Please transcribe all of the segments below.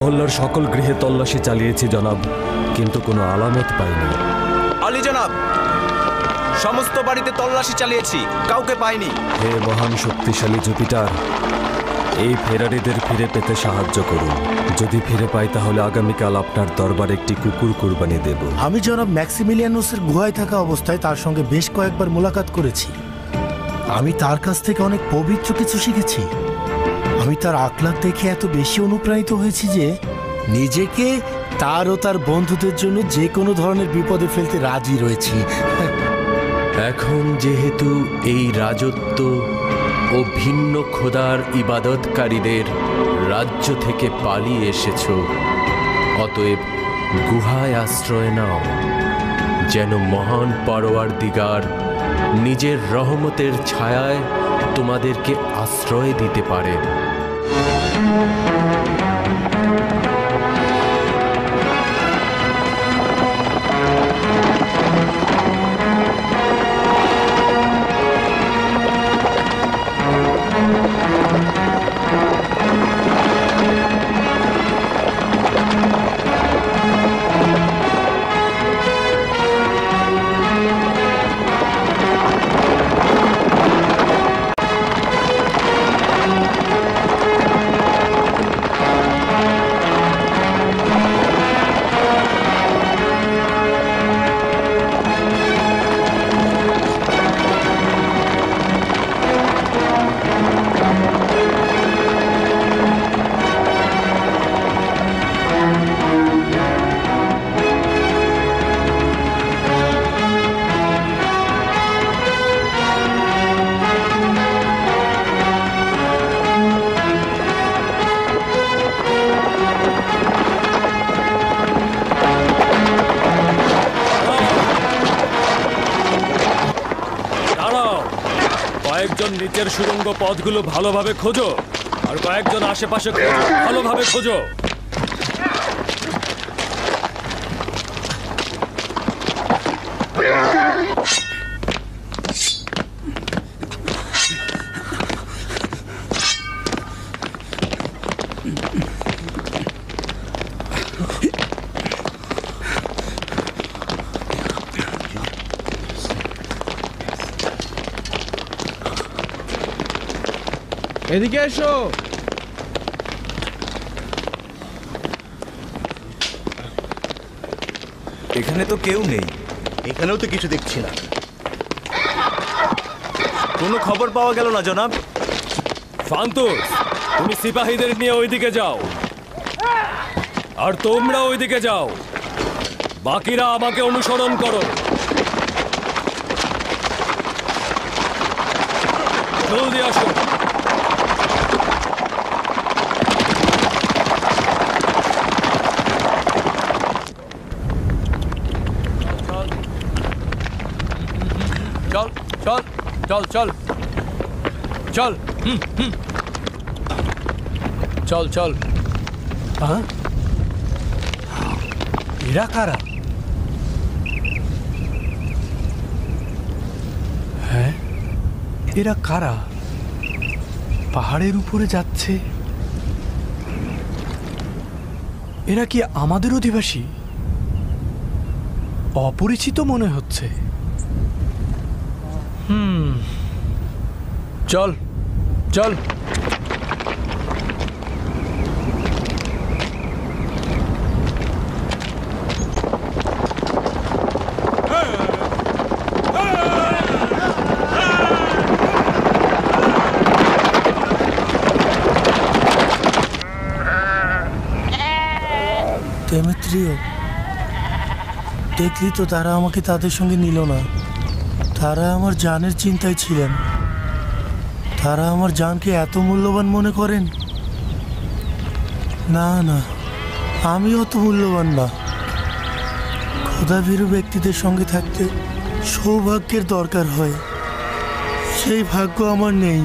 মহল্লার সকল গৃহে তল্লাশি চালিয়েছি জনাব, কিন্তু কোনো আলামত পাইনি। আলী জনাব, সমস্ত বাড়িতে তল্লাশি চালিয়েছি, কাউকে পাইনি। হে মহান শক্তিশালী জুপিটার, এই ফেরারিদের ফিরে পেতে সাহায্য করুন। যদি ফিরে পাই তাহলে আগামীকাল আপনার দরবারে একটি কুকুর কুরবানি দেব। আমি জনাব ম্যাক্সিমিলিয়ানুসের গুহায় থাকা অবস্থায় তার সঙ্গে বেশ কয়েকবার মোলাকাত করেছি। আমি তার কাছ থেকে অনেক পবিত্র কিছু শিখেছি। আমি তার আখলাক দেখে এত বেশি অনুপ্রাণিত হয়েছি যে নিজেকে তার ও তার বন্ধুদের জন্য যে কোনো ধরনের বিপদে ফেলতে রাজি রয়েছি। এখন যেহেতু এই রাজত্ব ও ভিন্ন খোদার ইবাদতকারীদের রাজ্য থেকে পালিয়ে এসেছ, অতএব গুহায় আশ্রয় নাও, যেন মহান পরওয়ারদিগার নিজের রহমতের ছায়ায় তোমাদেরকে আশ্রয় দিতে পারেন। কয়েকজন নিচের সুড়ঙ্গ পথগুলো ভালোভাবে খোঁজো, আর কয়েকজন আশেপাশে ভালোভাবে খোঁজো। এদিকে এসো। এখানে তো কেউ নেই। এখানেও তো কিছু দেখছি না। কোনো খবর পাওয়া গেল না জনাব। ফান্তুস, তুমি সিপাহীদের নিয়ে ওইদিকে যাও, আর তোমরা ওইদিকে যাও। বাকিরা আমাকে অনুসরণ করো। জলদি আসো। চল চল চল চল চল চল চল। এরা কারা? হ্যাঁ, এরা কারা? পাহাড়ের উপরে যাচ্ছে। এরা কি আমাদের অধিবাসী? অপরিচিত মনে হচ্ছে। চল চল। দেমেত্রিয়, দেখলি তো তারা আমাকে তাদের সঙ্গে নিল না। তারা আমার জানের চিন্তায় ছিলেন। তারা আমার জানকে এত মূল্যবান মনে করেন? না না, আমি অত মূল্যবান না। খোদাভীরু ব্যক্তিদের সঙ্গে থাকতে সৌভাগ্যের দরকার হয়, সেই ভাগ্য আমার নেই।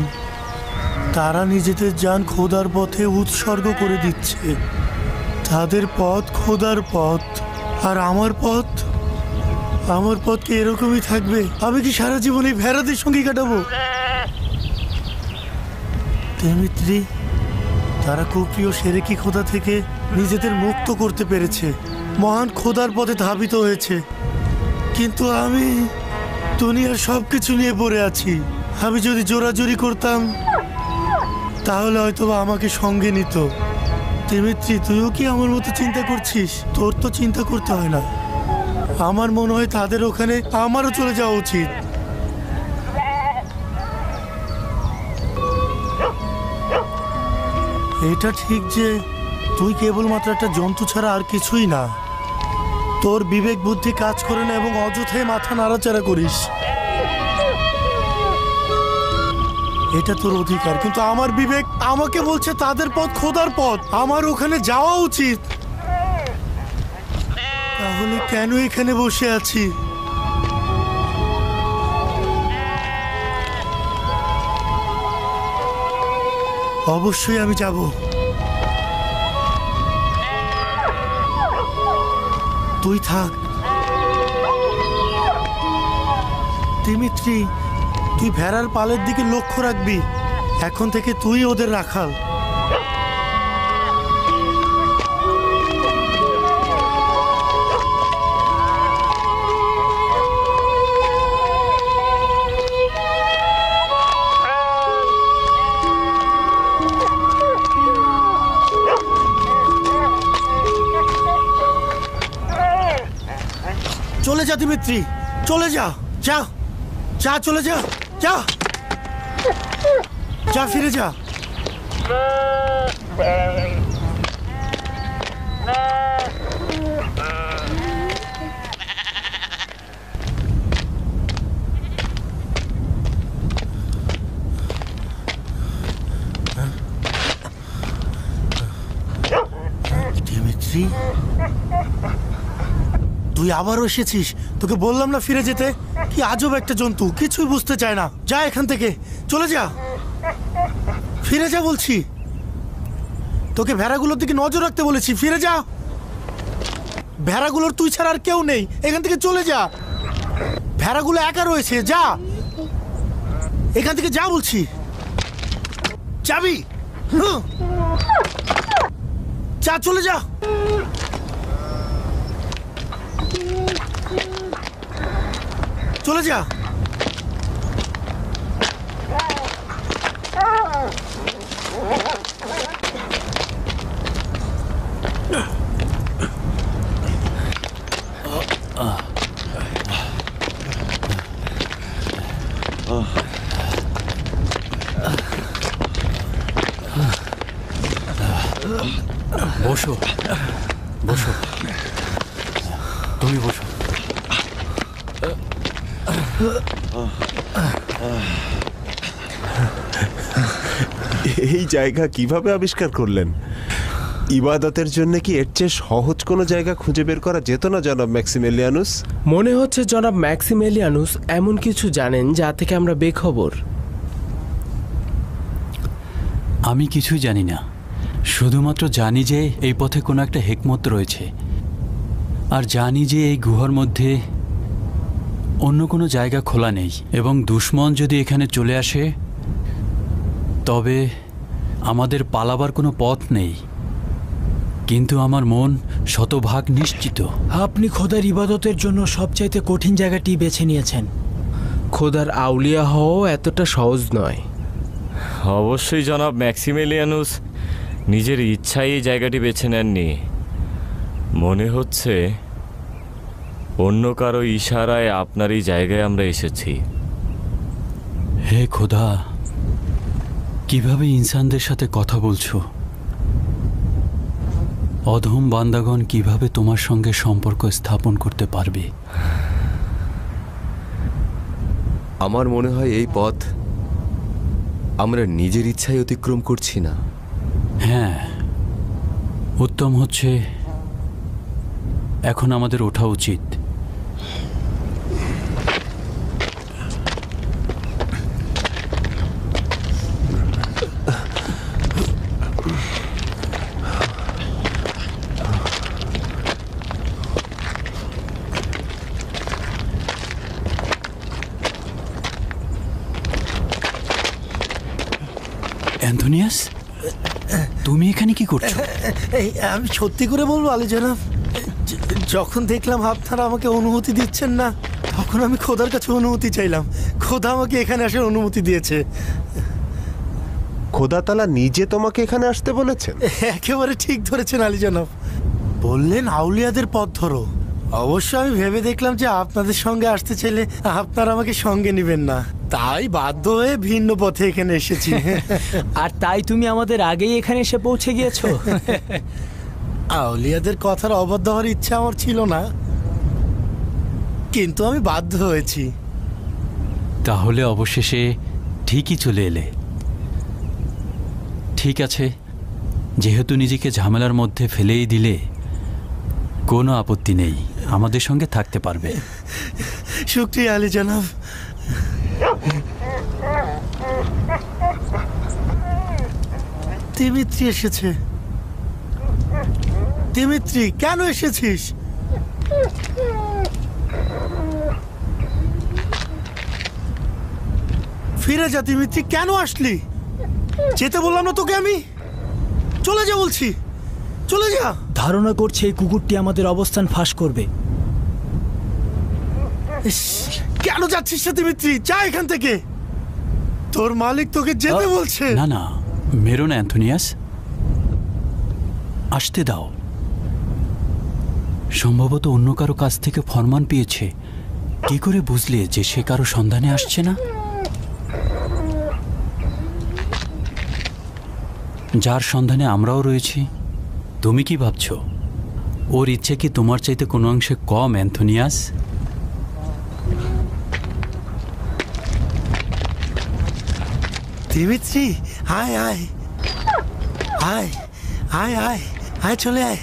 তারা নিজেদের জান খোদার পথে উৎসর্গ করে দিচ্ছে। তাদের পথ খোদার পথ, আর আমার পথ কি এরকমই থাকবে? আমি কি সারা জীবন এই ভেড়াদের সঙ্গে কাটাবো? দেমিত্রি, তারা কুপ্রিয় সেরেকি খোদা থেকে নিজেদের মুক্ত করতে পেরেছে, মহান খোদার পথে ধাবিত হয়েছে। কিন্তু আমি দুনিয়ার সব কিছু নিয়ে পড়ে আছি। আমি যদি জোরাজুরি করতাম তাহলে হয়তোবা আমাকে সঙ্গে নিত। দিমিত্রি, তুইও কি আমার মতো চিন্তা করছিস? তোর তো চিন্তা করতে হয় না। আমার মনে হয় তাদের ওখানে আমারও চলে যাওয়া উচিত। এটা ঠিক যে তুই কেবলমাত্র একটা জন্তু ছাড়া আর কিছুই না। তোর বিবেক বুদ্ধি কাজ করে না এবং অযথায় মাথা নাড়াচাড়া করিস। এটা তোর অধিকার, কিন্তু আমার বিবেক আমাকে বলছে তাদের পথ খোদার পথ, আমার ওখানে যাওয়া উচিত। তাহলে কেন এখানে বসে আছি? অবশ্যই আমি যাব। তুই থাক দিমিত্রি, তুই ভেড়ার পালের দিকে লক্ষ্য রাখবি। এখন থেকে তুই ওদের রাখাল। চলে যা দিমিত্রি, চলে যা, যা যা, চলে যা, যা যা, ফিরে যা। দিমিত্রি, তুই আবারও এসেছিস। তোকে বললাম না ফিরে যেতে। কি আজব একটা জন্তু, কিছুই বুঝতে চায় না। যা এখান থেকে, চলে যা, ফিরে যা বলছি। তোকে ভেড়াগুলোর দিকে নজর রাখতে বলেছি, ফিরে যা। ভেড়াগুলোর তুই ছাড়া আর কেউ নেই, এখান থেকে চলে যা। ভেড়াগুলো একা রয়েছে, যা এখান থেকে, যা বলছি। যাবি? যা, চলে যা। চলে যা। বসো বসো, তুমি বসো। এই জায়গা কিভাবে আবিষ্কার করলেন? ইবাদতের জন্য কি এর চেয়ে সহজ কোনো জায়গা খুঁজে বের করা যেত না জনাব ম্যাক্সিমিলিয়ানুস? মনে হচ্ছে জনাব ম্যাক্সিমিলিয়ানুস এমন কিছু জানেন যা থেকে আমরা বেখবর। আমি কিছুই জানি না, শুধুমাত্র জানি যে এই পথে কোনো একটা হিকমত রয়েছে, আর জানি যে এই গুহার মধ্যে অন্য কোনো জায়গা খোলা নেই, এবং দুশমন যদি এখানে চলে আসে তবে আমাদের পালাবার কোনো পথ নেই। কিন্তু আমার মন শতভাগ নিশ্চিত। আপনি খোদার ইবাদতের জন্য সবচাইতে কঠিন জায়গাটি বেছে নিয়েছেন। খোদার আউলিয়া হওয়া এতটা সহজ নয়। অবশ্যই জনাব ম্যাক্সিমিলিয়ানুস নিজের ইচ্ছায় এই জায়গাটি বেছে নেননি। মনে হচ্ছে অন্য কারো ইশারায় আপনার এই জায়গায় আমরা এসেছি। হে খোদা, কিভাবে ইনসানদের সাথে কথা বলছো? অধম বান্দাগণ কিভাবে তোমার সঙ্গে সম্পর্ক স্থাপন করতে পারবে? আমার মনে হয় এই পথ আমরা নিজের ইচ্ছায় অতিক্রম করছি না। হ্যাঁ, উত্তম হচ্ছে এখন আমাদের ওঠা উচিত। অ্যান্থোনিয়াস, তুমি এখানে কি করছো? এই আমি সত্যি করে বলবো আলী জনাব, যখন দেখলাম আপনারা আমাকে অনুমতি দিচ্ছেন না, তখন আমি খোদার কাছে অনুমতি চাইলাম। খোদা আমাকে এখানে আসার অনুমতি দিয়েছে। খোদা তাআলা নিজে তোমাকে এখানে আসতে বলেছেন? একেবারে ঠিক ধরেছেন আলী জনাব। বললেন আউলিয়াদের পথ ধরো। অবশ্য আমি ভেবে দেখলাম যে আপনাদের সঙ্গে আসতে চাইলে আপনারা আমাকে সঙ্গে নেবেন না, তাই বাধ্য হয়ে ভিন্ন পথে এখানে এসেছি। আর তাই তুমি আমাদের আগেই এখানে এসে পৌঁছে গিয়েছো। আউলিয়াদের কথার অবাধ্য হওয়ার ইচ্ছা আমার ছিল না, কিন্তু আমি বাধ্য হয়েছি। তাহলে অবশেষে ঠিকই চলে এলে। ঠিক আছে, যেহেতু নিজেকে ঝামেলার মধ্যে ফেলেই দিলে, কোনো আপত্তি নেই, আমাদের সঙ্গে থাকতে পারবে। শুকরিয়া আলী জনাব। দিমিত্রি এসেছে। দিমিত্রি, কেন এসেছিস? ফিরে যা দিমিত্রি, কেন আসলি? যেতে বললাম না তোকে আমি? চলে যা বলছি, চলে যা। ধারণা করছে এই কুকুরটি আমাদের অবস্থান ফাঁস করবে। ইস, কেন যাচ্ছিস না দিমিত্রি? যা এখান থেকে, তোর মালিক তোকে যেতে বলছে। না না, মেরো না অ্যান্থোনিয়াস, আসতে দাও। সম্ভবত অন্য কারো কাছ থেকে ফরমান পেয়েছে। কি করে বুঝলে যে সে কারো সন্ধানে আসছে না? যার সন্ধানে আমরাও রয়েছি। তুমি কি ভাবছো ওর ইচ্ছে কি তোমার চাইতে কোনো অংশে কম, অ্যান্থোনিয়াস? দিমিত্রি, আয় আয় আয় আয় আয় আয়, চলে আয়।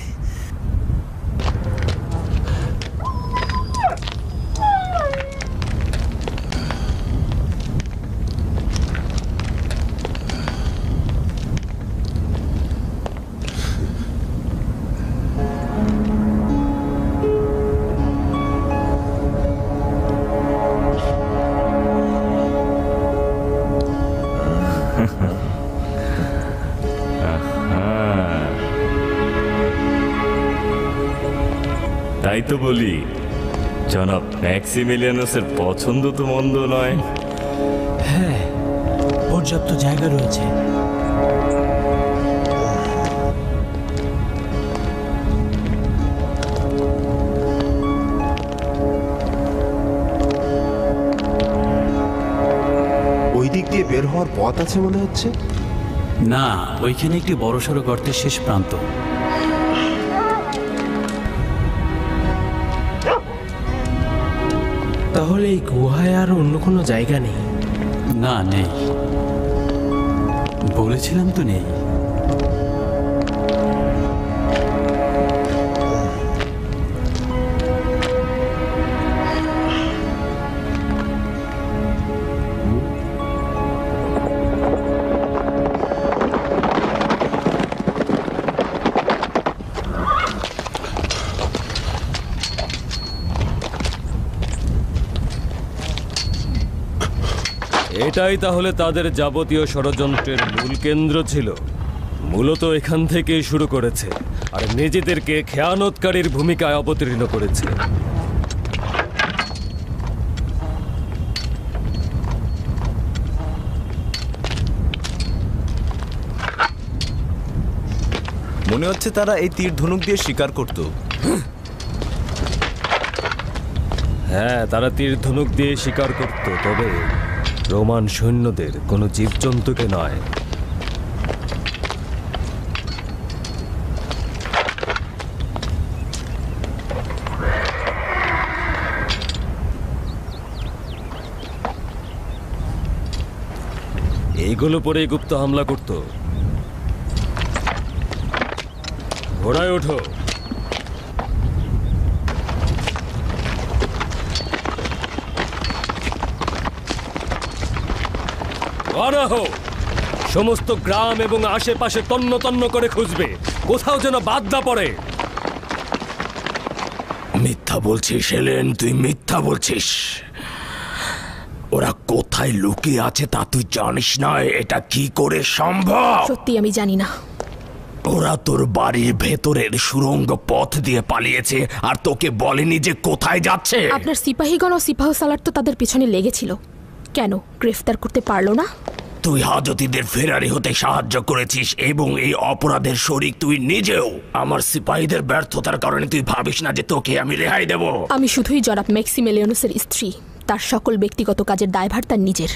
তাই তো বলি, জনাব ম্যাক্সিমিলিয়ানুসের পছন্দ তো মন্দ নয়। হ্যাঁ, পর্যাপ্ত জায়গা রয়েছে। ওই দিক দিয়ে বের হওয়ার পথ আছে মনে হচ্ছে। না, ওইখানে একটি বড়সড় গর্তের শেষ প্রান্ত। তাহলে এই গুহায় আর অন্য কোনো জায়গা নেই? না, নেই। বলেছিলাম তো নেই। এটাই তাহলে তাদের যাবতীয় ষড়যন্ত্রের মূল কেন্দ্র ছিল। মূলত এখান থেকেই শুরু করেছে আর নিজেদেরকে খেয়ানতকারীর ভূমিকায় অবতীর্ণ করেছে। মনে হচ্ছে তারা এই তীর ধনুক দিয়ে শিকার করত। হ্যাঁ, তারা তীর ধনুক দিয়ে শিকার করত, তবে রোমান সৈন্যদের কোনো জীবজন্তুকে নয়। এইগুলো পরেই গুপ্ত হামলা করত। ঘোড়ায় ওঠো। সমস্ত গ্রাম এবং আশেপাশে তন্ন তন্ন করে খুঁজবে, কোথাও যেন বাদ না পড়ে। মিথ্যা বলছিস হেলেন, তুই মিথ্যা বলছিস। ওরা কোথায় লুকিয়ে আছে তা তুই জানিস না। এটা কি করে সম্ভব? সত্যি আমি জানি না। ওরা তোর বাড়ির ভেতরের সুড়ঙ্গ পথ দিয়ে পালিয়েছে আর তোকে বলেনি যে কোথায় যাচ্ছে। আপনার সিপাহীগণ ও সিপাহ সালার তো তাদের পিছনে লেগেছিল, কেন গ্রেফতার করতে পারলো না? তুই হাজতীদের ফেরারি হতে সাহায্য করেছিস এবং এই অপরাধের শরিক তুই নিজেও। আমার সিপাহীদের ব্যর্থতার কারণে তুই ভাবিস না যে তোকে আমি রেহাই দেব। আমি শুধুই জনাব ম্যাক্সিমেলিয়ানুসের স্ত্রী, তার সকল ব্যক্তিগত কাজের দায়ভার তার নিজের।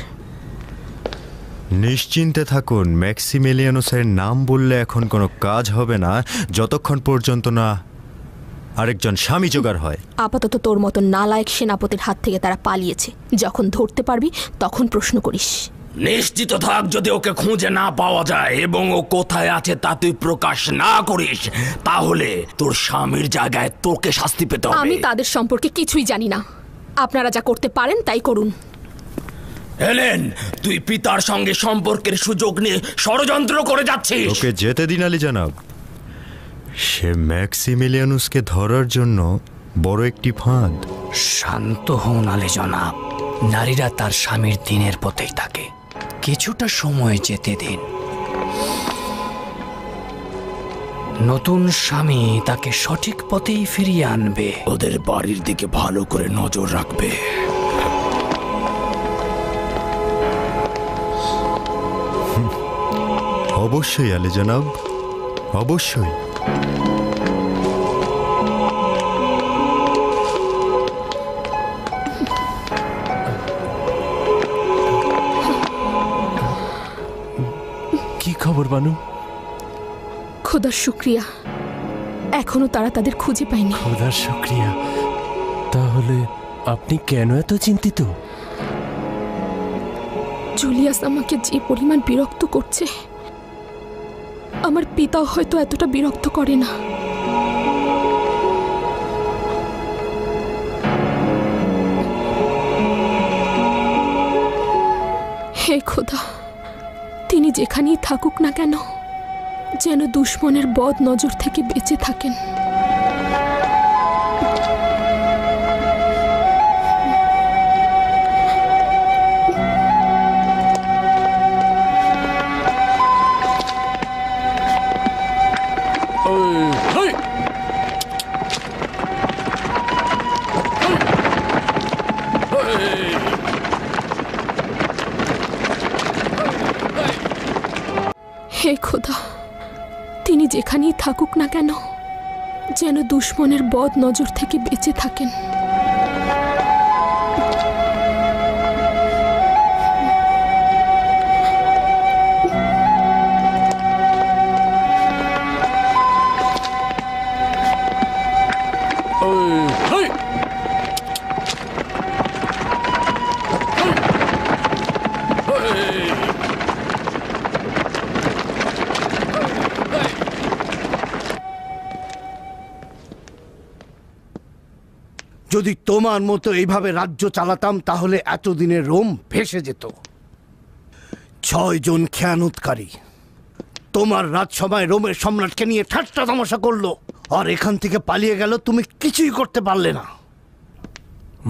নিশ্চিন্তে থাকুন, ম্যাক্সিমেলিয়ানুসের নাম বললে এখন কোনো কাজ হবে না যতক্ষণ পর্যন্ত না আরেকজন স্বামী জোগাড় হয়। আপাতত তোর মতো নালায়েক সেনাপতির হাত থেকে তারা পালিয়েছে, যখন ধরতে পারবি তখন প্রশ্ন করিস। নিশ্চিত থাক, যদি ওকে খুঁজে না পাওয়া যায় এবং ও কোথায় আছে তা তুই প্রকাশ না করিস, তাহলে তোর স্বামীর জায়গায় তোকে শাস্তি পেতে হবে। আমি তাদের সম্পর্কে কিছুই জানি না, আপনারা যা করতে পারেন তাই করুন। হেলেন, তুই পিতার সঙ্গে সম্পর্কের সুযোগ নিয়ে ষড়যন্ত্র করে যাচ্ছিস। ওকে যেতে দিন আলী জনাব, সে ম্যাক্সিমিলিয়ানুসকে ধরার জন্য বড় একটি ফাঁদ। শান্ত হন আলী জনাব, নারীরা তার স্বামীর দিনের পথেই থাকে, কিছুটা সময় যেতে দিন। নতুন স্বামী তাকে সঠিক পথেই ফিরিয়ে আনবে। ওদের বাড়ির দিকে ভালো করে নজর রাখবে। অবশ্যই আলী জনাব, অবশ্যই। কি খবর বানু? খোদার শুক্রিয়া, এখনো তারা তাদের খুঁজে পায়নি। খোদার শুক্রিয়া। তাহলে আপনি কেন এত চিন্তিত? জুলিয়াস আমাকে যে পরিমাণ বিরক্ত করছে, আমার পিতাও হয়তো এতটা বিরক্ত করে না। হে খোদা, তিনি যেখানেই থাকুক না কেন, যেন দুশ্মনের বদ নজর থেকে বেঁচে থাকেন। হে খোদা, তিনি যেখানেই থাকুক না কেন, যেন দুশ্মনের বদ নজর থেকে বেঁচে থাকেন। যদি তোমার মতো এইভাবে রাজ্য চালাতাম তাহলে এতদিনে রোম ভেসে যেত। 6 জন খেয়ানতকারী তোমার রাজসভায় রোমের সম্রাটকে নিয়ে ঠাট্টা তামাশা করলো, আর এখান থেকে পালিয়ে গেল, তুমি কিছুই করতে পারলে না।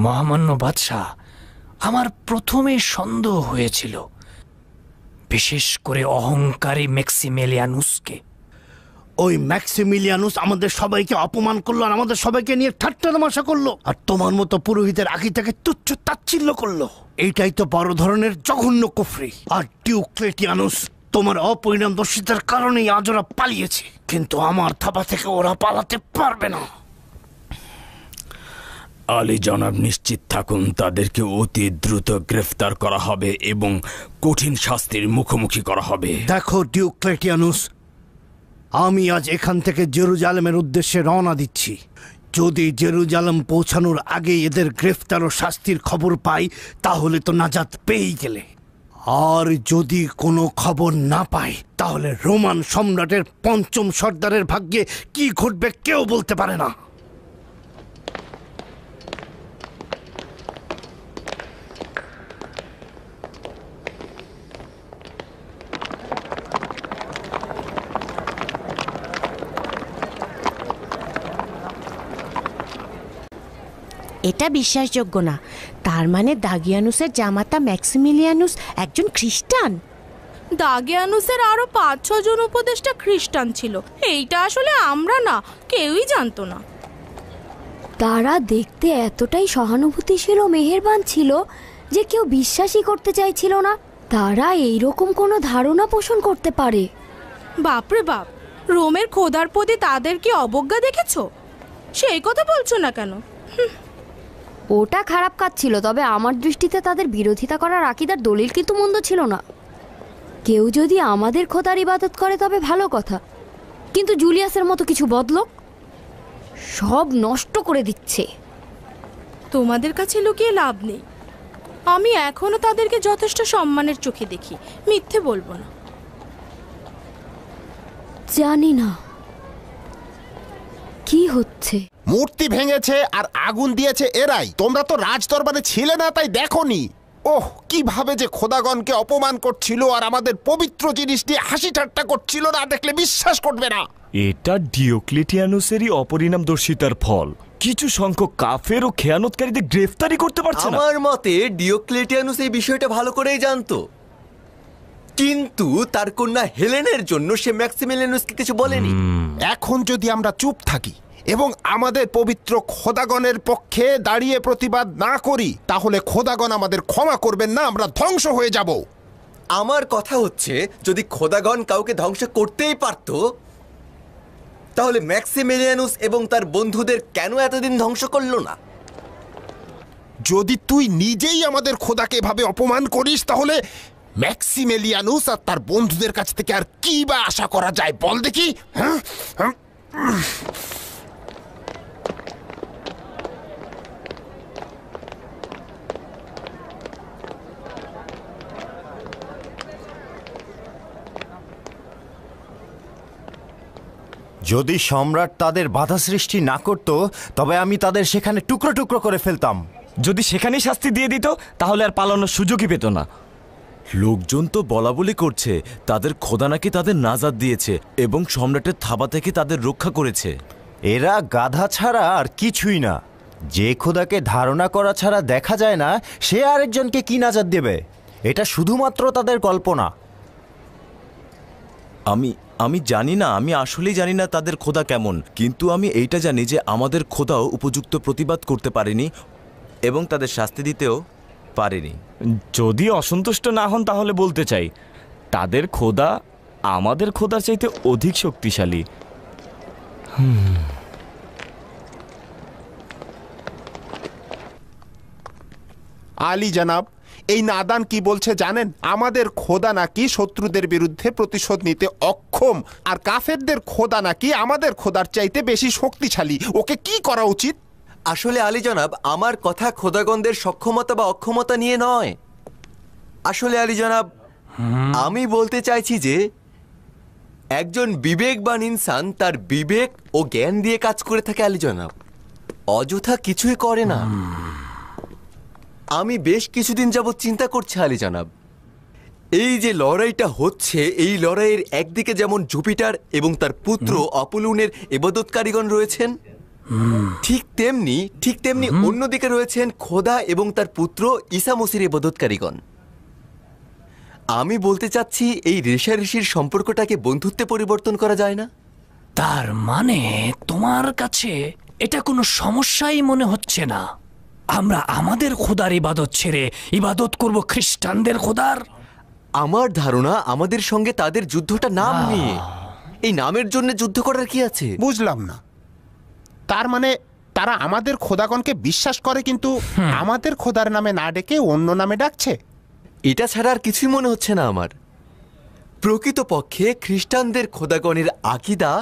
মহামান্য বাদশাহ, আমার প্রথমে সন্দেহ হয়েছিল, বিশেষ করে অহংকারী ম্যাক্সিমেলিয়ানুসকে। ওই ম্যাক্সিমিলিয়ানুস আমাদের সবাইকে অপমান করলো আর আমাদের সবাইকে নিয়ে ঠাট্টা তামাশা করলো, আর তোমার মতো পুরোহিতের আগে থেকে তুচ্ছ তাচ্ছিল্য করলো। এইটাই তো বড় ধরনের জঘন্য কুফরি। আর ডিওক্লেটিয়ানুস, তোমার অপরিণামদর্শিতার কারণেই আজ ওরা পালিয়েছে, কিন্তু আমার থাবা থেকে ওরা পালাতে পারবে না। আলী জনাব নিশ্চিত থাকুন, তাদেরকে অতি দ্রুত গ্রেফতার করা হবে এবং কঠিন শাস্তির মুখোমুখি করা হবে। দেখো ডিওক্লেটিয়ানুস, আমি আজ এখান থেকে জেরুজালেমের উদ্দেশ্যে রওনা দিচ্ছি। যদি জেরুজালেম পৌঁছানোর আগে এদের গ্রেফতার ও শাস্তির খবর পাই তাহলে তো নাজাত পেয়েই গেলে, আর যদি কোনো খবর না পাই তাহলে রোমান সম্রাটের 5ম সর্দারের ভাগ্যে কি ঘটবে কেউ বলতে পারে না। এটা বিশ্বাসযোগ্য না। তার মানে দাগিয়ানুসের জামাতা ম্যাক্সিমিলিয়ানুস একজন খ্রিস্টান? দাগিয়ানুসের আরো 5-6 জন উপদেষ্টা খ্রিস্টান ছিল। এইটা আসলে আমরা না, কেউই জানতো না। তারা দেখতে এতটাই সহানুভূতিশীল ও মেহেরবান ছিল যে কেউ বিশ্বাসই করতে চাইছিল না তারা এইরকম কোনো ধারণা পোষণ করতে পারে। বাপরে বাপ, রোমের খোদার প্রতি তাদের কি অবজ্ঞা দেখেছো? সেই কথা বলছো না কেন? ওটা খারাপ কাজ ছিল, তবে আমার দৃষ্টিতে তাদের বিরোধিতা করার আকীদার দলিল কিন্তু মন্দ ছিল না। কেউ যদি আমাদের খোদার ইবাদত করে তবে ভালো কথা, কিন্তু জুলিয়াসের মতো কিছু বদলোক সব নষ্ট করে দিচ্ছে। তোমাদের কাছে লুকিয়ে লাভ নেই। আমি এখনো তাদেরকে যথেষ্ট সম্মানের চোখে দেখি, মিথ্যে বলবো না। জানি না কি হচ্ছে। মূর্তি ভেঙেছে আর আগুন দিয়েছে এরাই। তোমরা তো রাজদরবারে ছিলে না, তাই দেখোনি। ওহ, কিভাবে যে খোদাগণকে অপমান করছিল আর আমাদের পবিত্র জিনিস নিয়ে হাসি ঠাট্টা করছিল, না দেখলে বিশ্বাস করবে না। এটা ডিওক্লেটিয়ানুসেরই অপরিণামদর্শিতার ফল। কিছু সংখ্যক কাফের ও খেয়ানতকারীদের গ্রেফতারি করতে পারছে না। আমার মতে ডিওক্লেটিয়ানুস এই বিষয়টা ভালো করেই জানতো, কিন্তু তার কন্যা হেলেনের জন্য সে ম্যাক্সিমিলিয়ানুসকে কিছু বলেনি। এখন যদি আমরা চুপ থাকি এবং আমাদের পবিত্র খোদাগণের পক্ষে দাঁড়িয়ে প্রতিবাদ না করি, তাহলে খোদাগণ আমাদের ক্ষমা করবেন না, আমরা ধ্বংস হয়ে যাব। আমার কথা হচ্ছে, যদি খোদাগণ কাউকে ধ্বংস করতেই পারত, তাহলে ম্যাক্সিমিলিয়ানুস এবং তার বন্ধুদের কেন এতদিন ধ্বংস করলো না? যদি তুই নিজেই আমাদের খোদাকে এভাবে অপমান করিস, তাহলে ম্যাক্সিমিলিয়ানুস আর তার বন্ধুদের কাছ থেকে আর কি বা আশা করা যায় বল দেখি? যদি সম্রাট তাদের বাধা সৃষ্টি না করত, তবে আমি তাদের সেখানে টুকরো টুকরো করে ফেলতাম। যদি সেখানেই শাস্তি দিয়ে দিত, তাহলে আর পালানোর সুযোগই পেত না। লোকজন তো বলা বলি করছে তাদের খোদা নাকি তাদের নাজাত দিয়েছে এবং সম্রাটের থাবা থেকে তাদের রক্ষা করেছে। এরা গাধা ছাড়া আর কিছুই না। যে খোদাকে ধারণা করা ছাড়া দেখা যায় না, সে আরেকজনকে কি নাজাত দেবে? এটা শুধুমাত্র তাদের কল্পনা। আমি জানি না, আমি আসলেই জানি না তাদের খোদা কেমন, কিন্তু আমি এইটা জানি যে আমাদের খোদাও উপযুক্ত প্রতিবাদ করতে পারেনি এবং তাদের শাস্তি দিতেও পারেনি। যদি অসন্তুষ্ট না হন তাহলে বলতে চাই, তাদের খোদা আমাদের খোদার চাইতে অধিক শক্তিশালী। আলী জনাব, এই নাদান কি বলছে জানেন? আমাদের খোদা নাকি শত্রুদের বিরুদ্ধে প্রতিশোধ নিতে অক্ষম, আর কাফেরদের খোদা নাকি আমাদের খোদার চাইতে বেশি শক্তিশালী। ওকে কি করা উচিত? আসলে আলী জনাব, আমার কথা খোদাগণদের সক্ষমতা বা অক্ষমতা নিয়ে নয়। আসলে আলী জনাব, আমি বলতে চাইছি যে একজন বিবেকবান ইনসান তার বিবেক ও জ্ঞান দিয়ে কাজ করে থাকে আলী জনাব, অযথা কিছুই করে না। আমি বেশ কিছুদিন যাবৎ চিন্তা করছি আলী জনাব, এই যে লড়াইটা হচ্ছে, এই লড়াইয়ের একদিকে যেমন জুপিটার এবং তার পুত্র অপোলোনের ইবাদতকারীগণ রয়েছেন, ঠিক তেমনি অন্যদিকে রয়েছেন খোদা এবং তার পুত্র ঈসা মসির ইবাদতকারীগণ। আমি বলতে চাচ্ছি, এই রেষারেষির সম্পর্কটাকে বন্ধুত্বে পরিবর্তন করা যায় না? তার মানে তোমার কাছে এটা কোনো সমস্যাই মনে হচ্ছে না? আমরা আমাদের খোদার ইবাদত ছেড়ে ইবাদত করব খ্রিস্টানদের খোদার? আমার ধারণা আমাদের সঙ্গে তাদের যুদ্ধটা নাম নিয়ে। এই নামের জন্য যুদ্ধ করার কি আছে? বুঝলাম না। তার মানে তারা আমাদের খোদাগণকে বিশ্বাস করে, কিন্তু আমাদের খোদার নামে না ডেকে অন্য নামে ডাকছে। এটা ছাড়া আর কিছুই মনে হচ্ছে না আমার। প্রকৃতপক্ষে খ্রিস্টানদের খোদাগণের আকীদা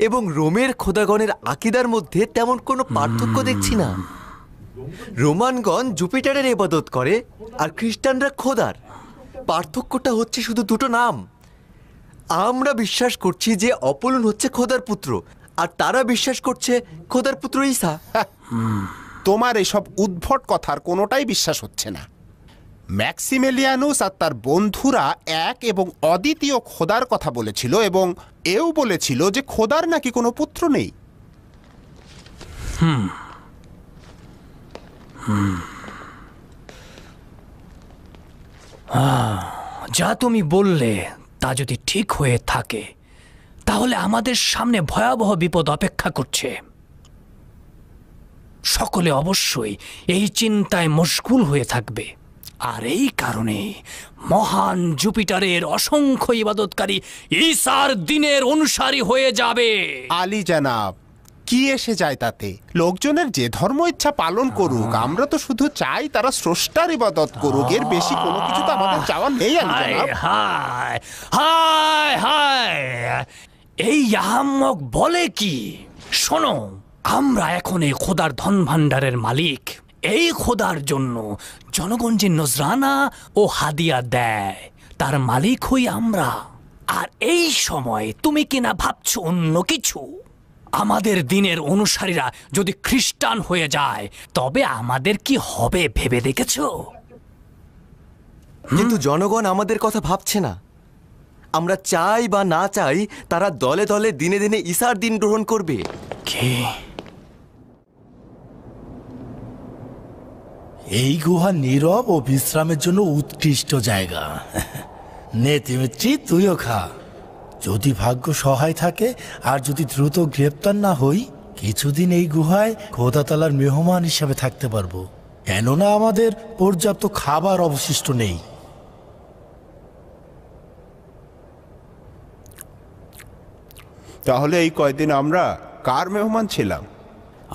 এবং রোমের খোদাগণের আকীদার মধ্যে তেমন কোনো পার্থক্য দেখছি না। রোমানগণ জুপিটারের ইবাদত করে আর খ্রিস্টানরা খোদার। পার্থক্যটা হচ্ছে শুধু দুটো নাম। আমরা বিশ্বাস করছি যে অপোলোন হচ্ছে খোদার পুত্র, আর তারা বিশ্বাস করছে খোদার পুত্র ঈসা। তোমার এসব উদ্ভট কথার কোনোটাই বিশ্বাস হচ্ছে না। ম্যাক্সিমিলিয়ানুস আর তার বন্ধুরা এক এবং অদ্বিতীয় খোদার কথা বলেছিল, এবং এও বলেছিল যে খোদার নাকি কোনো পুত্র নেই। যা তুমি বললে তা যদি ঠিক হয়ে থাকে তাহলে আমাদের সামনে ভয়াবহ বিপদ অপেক্ষা করছে। সকলে অবশ্যই এই চিন্তায় মশগুল হয়ে থাকবে, আর এই কারণে মহান জুপিটারের অসংখ্য ইবাদতকারী ঈসার দিনের অনুসারী হয়ে যাবে। আলী জানাব, কি এসে যায় তাতে? লোকজনের যে ধর্ম ইচ্ছা পালন করুক, আমরা তো শুধু চাই তারা স্রষ্টার ইবাদত করুক, এর বেশি কোনো কিছু তো আমাদের চাওয়া নেই। আলী জানাব, হায় হায় হায়, এই আহাম্মক বলে কি? শোনো, আমরা এখন এই খোদার ধন ভাণ্ডারের মালিক। এই খোদার জন্য জনগণ যে নজরানা ও হাদিয়া দেয় তার মালিক হই আমরা। আর এই সময় তুমি কিনা ভাবছো অন্য কিছু। আমাদের দিনের অনুসারীরা যদি খ্রিস্টান হয়ে যায় তবে আমাদের কি হবে ভেবে দেখেছো? কিন্তু জনগণ আমাদের কথা ভাবছে না। আমরা চাই বা না চাই তারা দলে দলে দিনে দিনে ঈসার দিন গ্রহণ করবে। কে? এই গুহা নীরব ও বিশ্রামের জন্য উৎকৃষ্ট জায়গা। নে তিমিত্রি, তুইও খা। যদি ভাগ্য সহায় থাকে আর যদি দ্রুত গ্রেপ্তার না হই, কিছুদিন এই গুহায় খোদাতালার মেহমান হিসাবে থাকতে পারবো, কেননা আমাদের পর্যাপ্ত খাবার অবশিষ্ট নেই। তাহলে এই কয়দিন আমরা কার মেহমান ছিলাম?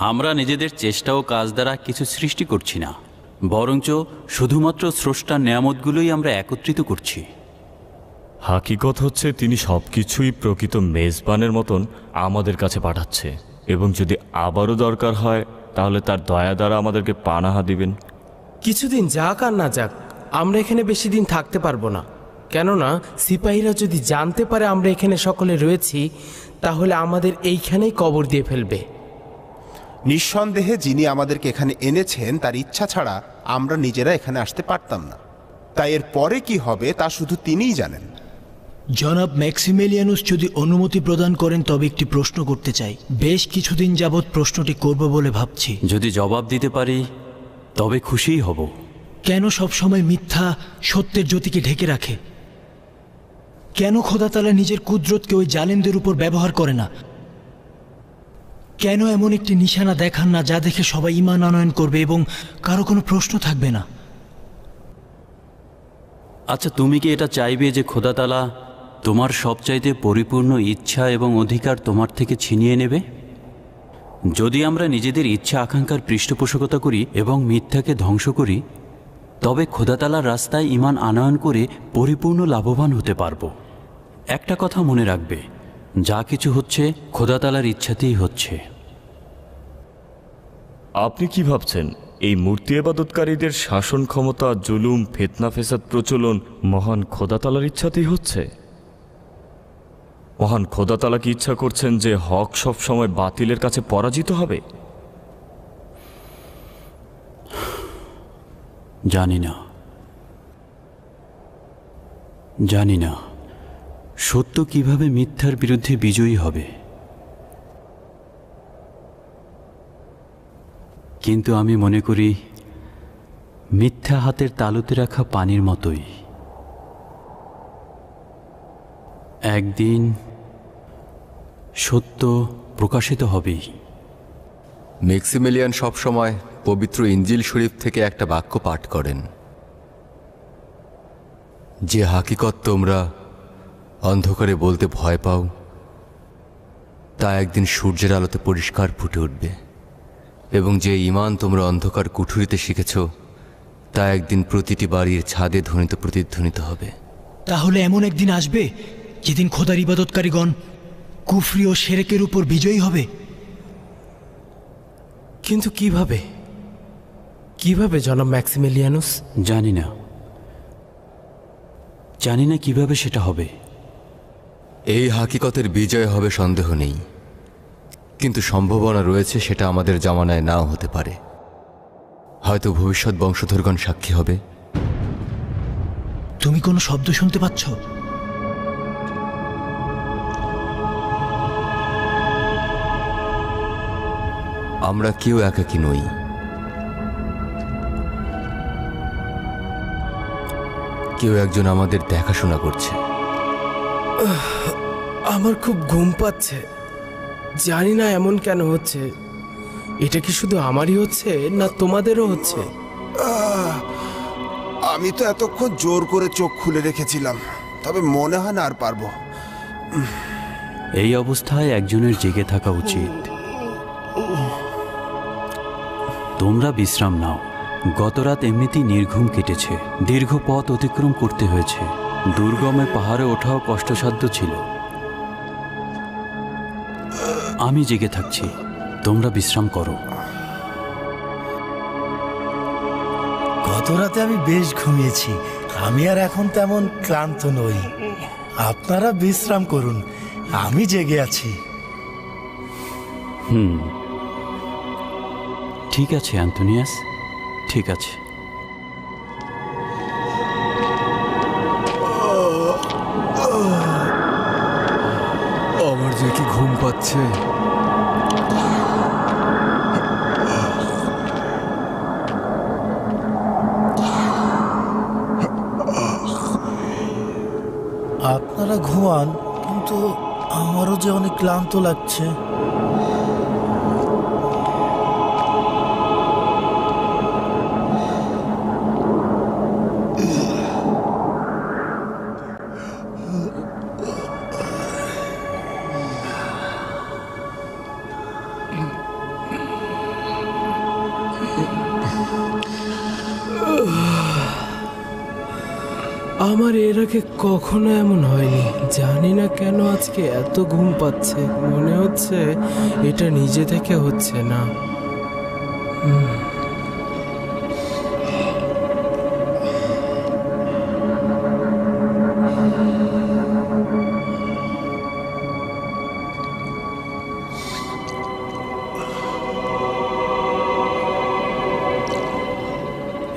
আমরা নিজেদের চেষ্টা ও কাজ দ্বারা কিছু সৃষ্টি করছি না, বরঞ্চ শুধুমাত্র স্রষ্টার নেয়ামতগুলোই আমরা একত্রিত করছি। হাকিকত হচ্ছে তিনি সবকিছুই প্রকৃত মেজবানের মতন আমাদের কাছে পাঠাচ্ছে, এবং যদি আবারও দরকার হয় তাহলে তার দয়া দ্বারা আমাদেরকে পানাহা দিবেন। কিছুদিন যাক আর না যাক, আমরা এখানে বেশি দিন থাকতে পারবো না। কেননা সিপাহীরা যদি জানতে পারে আমরা এখানে সকলে রয়েছি তাহলে আমাদের এইখানেই কবর দিয়ে ফেলবে। নিঃসন্দেহে যিনি আমাদেরকে এখানে এনেছেন তার ইচ্ছা ছাড়া আমরা নিজেরা এখানে আসতে পারতাম না। তাই এর পরে কি হবে তা শুধু তিনিই জানেন। জনাব ম্যাক্সিমিলিয়ানুস যদি অনুমতি প্রদান করেন তবে একটি প্রশ্ন করতে চাই। বেশ কিছুদিন যাবৎ প্রশ্নটি করব বলে ভাবছি। যদি জবাব দিতে পারি তবে খুশিই হব। কেন সবসময় মিথ্যা সত্যের জ্যোতিকে ঢেকে রাখে? কেন খোদাতালা নিজের কুদরতকে ওই জালেমদের উপর ব্যবহার করে না? কেন এমন একটি নিশানা দেখান না যা দেখে সবাই ঈমান আনয়ন করবে এবং কারো কোনো প্রশ্ন থাকবে না? আচ্ছা, তুমি কি এটা চাইবে যে খোদাতালা তোমার সবচাইতে পরিপূর্ণ ইচ্ছা এবং অধিকার তোমার থেকে ছিনিয়ে নেবে? যদি আমরা নিজেদের ইচ্ছা আকাঙ্ক্ষার পৃষ্ঠপোষকতা করি এবং মিথ্যাকে ধ্বংস করি তবে খোদাতালার রাস্তায় ঈমান আনয়ন করে পরিপূর্ণ লাভবান হতে পারব। একটা কথা মনে রাখবে, যা কিছু হচ্ছে খোদাতালার ইচ্ছাতেই হচ্ছে। আপনি কি ভাবছেন এই মূর্তি ইবাদতকারীদের শাসন ক্ষমতা, জুলুম, ফিতনা ফেসাদ প্রচলন মহান খোদাতালার ইচ্ছাতেই হচ্ছে? মহান খোদাতালা কি ইচ্ছা করছেন যে হক সব সময় বাতিলের কাছে পরাজিত হবে? জানি না সত্য কিভাবে মিথ্যার বিরুদ্ধে বিজয়ী হবে, কিন্তু আমি মনে করি মিথ্যা হাতের তালুতে রাখা পানির মতোই। একদিন সত্য প্রকাশিত হবেই। ম্যাক্সিমিলিয়ান সবসময় পবিত্র ইঞ্জিল শরীফ থেকে একটা বাক্য পাঠ করেন, যে হাকিকত তোমরা অন্ধকারে বলতে ভয় পাও তা একদিন সূর্যের আলোতে পরিষ্কার ফুটে উঠবে, এবং যে ঈমান তোমরা অন্ধকার কুঠুরিতে শিখেছ তা একদিন প্রতিটি বাড়ির ছাদে ধ্বনিত প্রতিধ্বনিত হবে। তাহলে এমন একদিন আসবে যেদিন খোদার ইবাদতকারীগণ কুফরি ও শিরকের উপর বিজয়ী হবে। কিন্তু কিভাবে কিভাবে জনাব ম্যাক্সিমিলিয়ানুস? জানি না কিভাবে সেটা হবে। এই হাকিকতের বিজয় হবে সন্দেহ নেই, কিন্তু সম্ভাবনা রয়েছে সেটা আমাদের জামানায় নাও হতে পারে। হয়তো ভবিষ্যৎ বংশধরগণ সাক্ষী হবে। তুমি কোনো শব্দ শুনতে পাচ্ছ? আমরা কেউ একাকী নই। কেউ একজন আমাদের দেখাশোনা করছে। আমার খুব ঘুম পাচ্ছে, জানি না এমন কেন হচ্ছে। এটা কি শুধু আমারই হচ্ছে না তোমাদেরও হচ্ছে? আমি তো এতক্ষণ জোর করে চোখ খুলে রেখেছিলাম, তবে মনে হয় না আর পারবো। এই অবস্থায় একজনের জেগে থাকা উচিত। তোমরা বিশ্রাম নাও। গতরাত এমনিতেই নির্ঘুম কেটেছে, দীর্ঘ পথ অতিক্রম করতে হয়েছে, দুর্গমে পাহাড়ে ওঠাও কষ্টসাধ্য ছিল। আমি জেগে থাকছি, তোমরা বিশ্রাম করো। গত রাতে আমি বেশ ঘুমিয়েছি, আমি আর এখন তেমন ক্লান্ত নই। আপনারা বিশ্রাম করুন, আমি জেগে আছি। ঠিক আছে অ্যান্টোনিয়াস, ঠিক আছে। আমার যে কি ঘুম পাচ্ছে। আপনারা ঘুমান, কিন্তু আমারও যে অনেক ক্লান্ত লাগছে। আমার এর আগে কখনো এমন হয়নি, জানি না কেন আজকে এত ঘুম পাচ্ছে। মনে হচ্ছে এটা নিজে থেকে হচ্ছে না।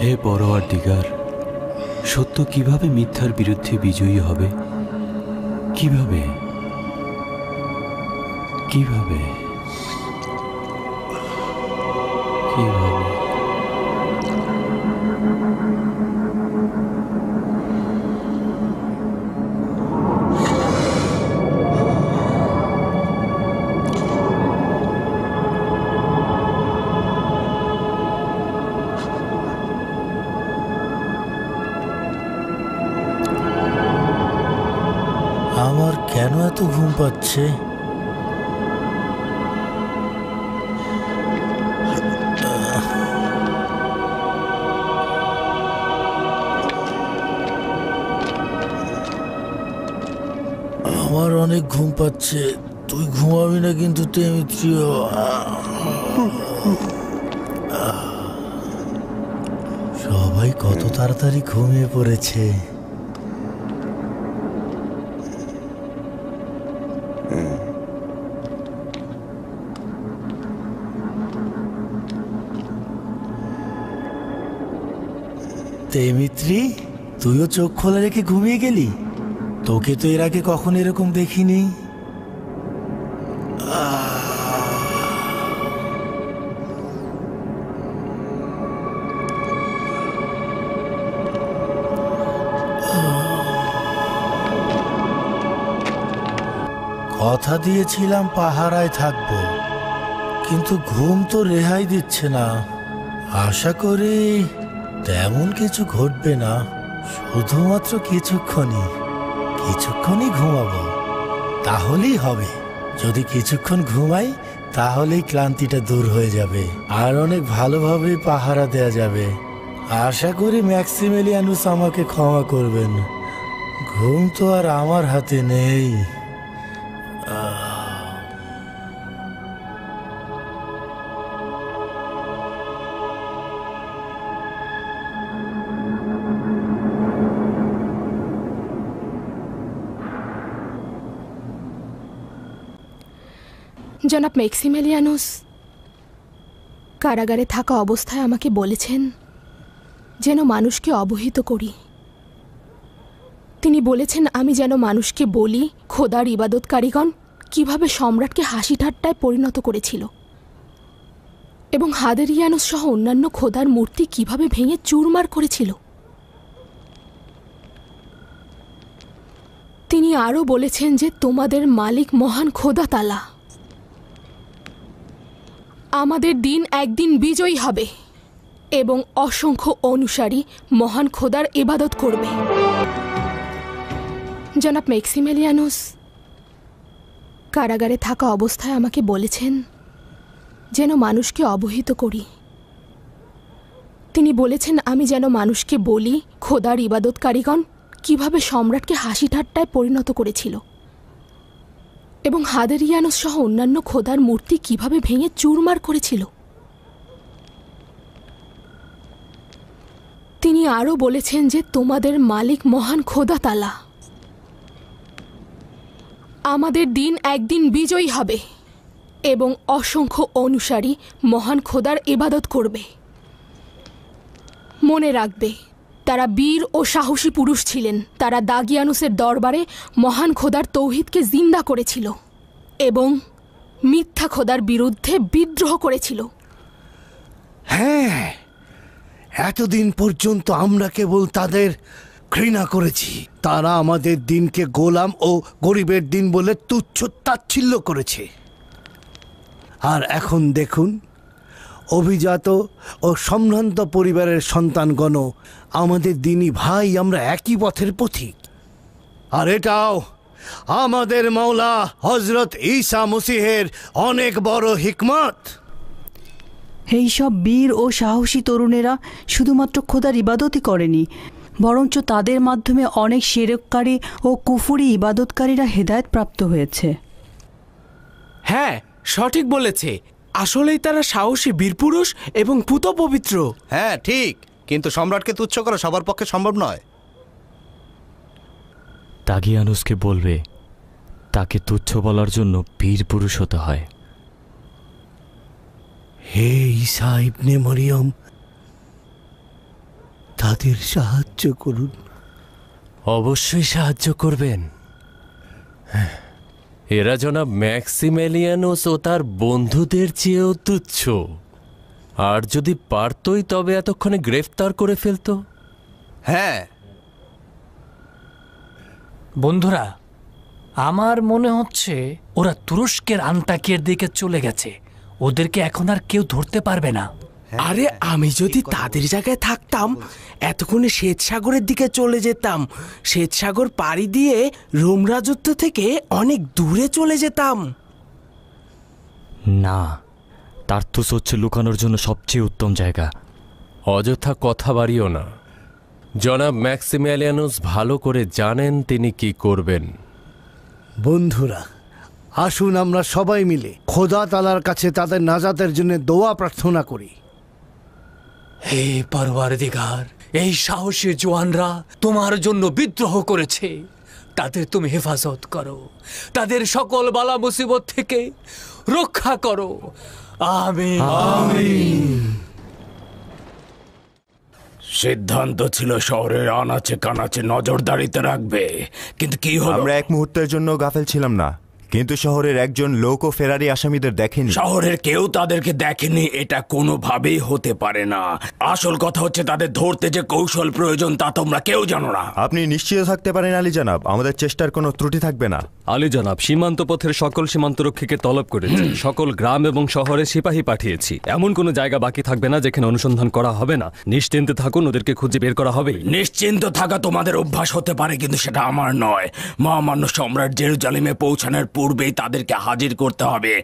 হে পরওয়ারদিগার, সত্য কিভাবে মিথ্যার বিরুদ্ধে বিজয়ী হবে? কিভাবে কিভাবে কিভাবে? আমার কেন এত ঘুম পাচ্ছে? আমার অনেক ঘুম পাচ্ছে। তুই ঘুমাবি না কিন্তু তেমিত্রিয়। সবাই কত তাড়াতাড়ি ঘুমিয়ে পড়েছে। তেমিত্রি, তুইও চোখ খোলা রেখে ঘুমিয়ে গেলি? তোকে তো এর আগে কখনো এরকম দেখিনি। কথা দিয়েছিলাম পাহারায় থাকবো, কিন্তু ঘুম তো রেহাই দিচ্ছে না। আশা করি তেমন কিছু ঘটবে না, শুধুমাত্র কিছুক্ষণই ঘুমাবো, তাহলেই হবে। যদি কিছুক্ষণ ঘুমাই তাহলেই ক্লান্তিটা দূর হয়ে যাবে আর অনেক ভালোভাবে পাহারা দেয়া যাবে। আশা করি ম্যাক্সিমিলিয়ানুস আমাকে ক্ষমা করবেন। ঘুম তো আর আমার হাতে নেই। জনাব ম্যাক্সিমিলিয়ানুস কারাগারে থাকা অবস্থায় আমাকে বলেছেন যেন মানুষকে অবহিত করি। তিনি বলেছেন আমি যেন মানুষকে বলি খোদার ইবাদতকারীগণ কিভাবে সম্রাটকে হাসি ঠাট্টায় পরিণত করেছিল এবং হাদেরিয়ানুস সহ অন্যান্য খোদার মূর্তি কিভাবে ভেঙে চুরমার করেছিল। তিনি আরও বলেছেন যে তোমাদের মালিক মহান খোদা তালা। আমাদের দিন একদিন বিজয়ী হবে এবং অসংখ্য অনুসারী মহান খোদার ইবাদত করবে। জনাব ম্যাক্সিমিলিয়ানুস কারাগারে থাকা অবস্থায় আমাকে বলেছেন যেন মানুষকে অবহিত করি। তিনি বলেছেন আমি যেন মানুষকে বলি খোদার ইবাদতকারীগণ কিভাবে সম্রাটকে হাসি ঠাট্টায় পরিণত করেছিল এবং হাদেরিয়ানুস সহ অন্যান্য খোদার মূর্তি কিভাবে ভেঙে চুরমার করেছিল। তিনি আরও বলেছেন যে তোমাদের মালিক মহান খোদা তালা। আমাদের দিন একদিন বিজয়ী হবে এবং অসংখ্য অনুসারী মহান খোদার ইবাদত করবে। মনে রাখবে তারা বীর ও সাহসী পুরুষ ছিলেন। তারা দাগিয়ানুসের দরবারে মহান খোদার তৌহিদকে জিন্দা করেছিল এবং মিথ্যা খোদার বিরুদ্ধে বিদ্রোহ করেছিল। হ্যাঁ, এতদিন পর্যন্ত আমরা কেবল তাদের ঘৃণা করেছি। তারা আমাদের দিনকে গোলাম ও গরিবের দিন বলে তুচ্ছ তাচ্ছিল্য করেছে। আর এখন দেখুন, অভিজাত ও সম্ভ্রান্ত পরিবারের সন্তানগণ আমাদের দিনী ভাই, আমরা একই পথের পথিক। আর এটাও আমাদের মাওলা হজরত ঈসা মসিহের অনেক বড় হিকমত। এই সব বীর ও সাহসী তরুণেরা শুধুমাত্র খোদার ইবাদতই করেনি, বরঞ্চ তাদের মাধ্যমে অনেক শিরককারী ও কুফুরি ইবাদতকারীরা হেদায়েত প্রাপ্ত হয়েছে। হ্যাঁ, সঠিক বলেছে। আসলেই তারা সাহসী বীরপুরুষ এবং পুত পবিত্র। হ্যাঁ ঠিক, কিন্তু সম্রাটকে তুচ্ছ করা সবার পক্ষে সম্ভব নয়। দাগিয়ানুসকে বলবে তাকে তুচ্ছ বলার জন্য বীর পুরুষ হতে হয়। হে ঈসা ইবনে মরিয়ম, তাদের সাহায্য করুন। অবশ্যই সাহায্য করবেন। এরা জনাব ম্যাক্সিমিলিয়ানুস ও তার বন্ধুদের চেয়েও তুচ্ছ। আর যদি পারতই তবে এতক্ষণে গ্রেফতার করে ফেলতো। হ্যাঁ বন্ধুরা, আমার মনে হচ্ছে ওরা তুরস্কের আন্তাকিয়ার দিকে চলে গেছে। ওদেরকে এখন আর কেউ ধরতে পারবে না। আরে আমি যদি তাদের জায়গায় থাকতাম এতক্ষণে শ্বেতসাগরের দিকে চলে যেতাম। শ্বেতসাগর পাড়ি দিয়ে রোম রাজত্ব থেকে অনেক দূরে চলে যেতাম। না, তার্তুস হচ্ছে লুকানোর জন্য সবচেয়ে উত্তম জায়গা। অযথা কথা বাড়িও না। জনাব ম্যাক্সিমিলিয়ানুস ভালো করে জানেন তিনি কি করবেন। বন্ধুরা, আসুন আমরা সবাই মিলে খোদা তাআলার কাছে তাদের নাজাতের জন্য দোয়া প্রার্থনা করি। হে পরওয়ারদিগার, এই সাহসী জওয়ানরা তোমার জন্য বিদ্রোহ করেছে। তাদের তুমি হেফাজত করো, তাদের সকল বালা মুসিবত থেকে রক্ষা করো। আমিন আমিন। সিদ্ধান্ত ছিল শহরের আনাচে কানাচে নজরদারিতে রাখবে, কিন্তু কি হলো? আমরা এক মুহূর্তের জন্য গাফেল ছিলাম না, কিন্তু শহরের একজন লোকও ফেরারি আসামিদের দেখেনি। শহরের কেউ তাদেরকে দেখেনি, এটা কোনোভাবেই হতে পারে না। আসল কথা হচ্ছে তাদের ধরতে যে কৌশল প্রয়োজন তা তোমরা কেউ জানো না। আপনি নিশ্চিত থাকতে পারেন আলী জনাব, আমাদের চেষ্টার কোনো ত্রুটি থাকবে না। আলী জনাব, সীমান্ত পথের সকল সীমান্তরক্ষীকে তলব করেছি, সকল গ্রাম এবং শহরে সিপাহী পাঠিয়েছি। এমন কোনো জায়গা বাকি থাকবে না যেখানে অনুসন্ধান করা হবে না। নিশ্চিন্তে থাকুন, ওদেরকে খুঁজে বের করা হবে। নিশ্চিন্ত থাকা তোমাদের অভ্যাস হতে পারে, কিন্তু সেটা আমার নয়। মহামান্য সম্রাট জেরুজালেমে পৌঁছানোর পূর্বেই তাদেরকে হাজির করতে হবে,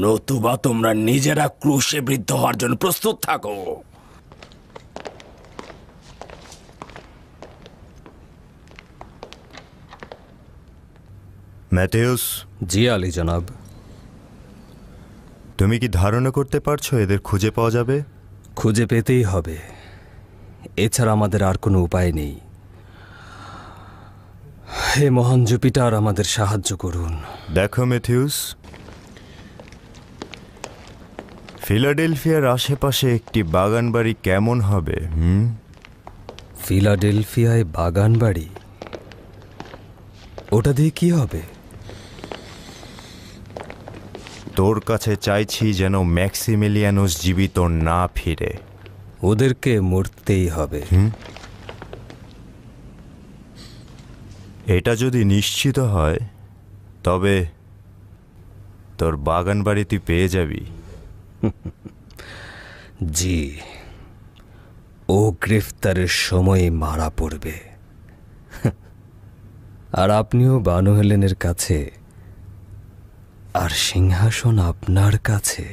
নতুবা তোমরা নিজেরা ক্রুশে বৃদ্ধ হওয়ার জন্য প্রস্তুত থাকো। ম্যাথিউস। জি আলী জনাব। তুমি কি ধারণা করতে পারছো এদের খুঁজে পাওয়া যাবে? খুঁজে পেতেই হবে, এছাড়া আমাদের আর কোনো উপায় নেই। হে মহান জুপিটার, আমাদের সাহায্য করুন। দেখো ম্যাথিউস, ফিলাডেলফিয়ার আশেপাশে একটি বাগান বাড়ি কেমন হবে? ফিলাডেলফিয়ায় বাগান বাড়ি? ওটা দিয়ে কি হবে? তোর কাছে চাইছি যেন ম্যাক্সিমিলিয়ানুস জীবিত না ফিরে। ওদেরকে মরতেই হবে। এটা যদি নিশ্চিত হয় তবে তোর বাগান বাড়ি তুই পেয়ে যাবি। জি, ও গ্রেফতারের সময় মারা পড়বে, আর আপনিও বানু হেলেনের কাছে, আর সিংহাসন আপনার কাছে।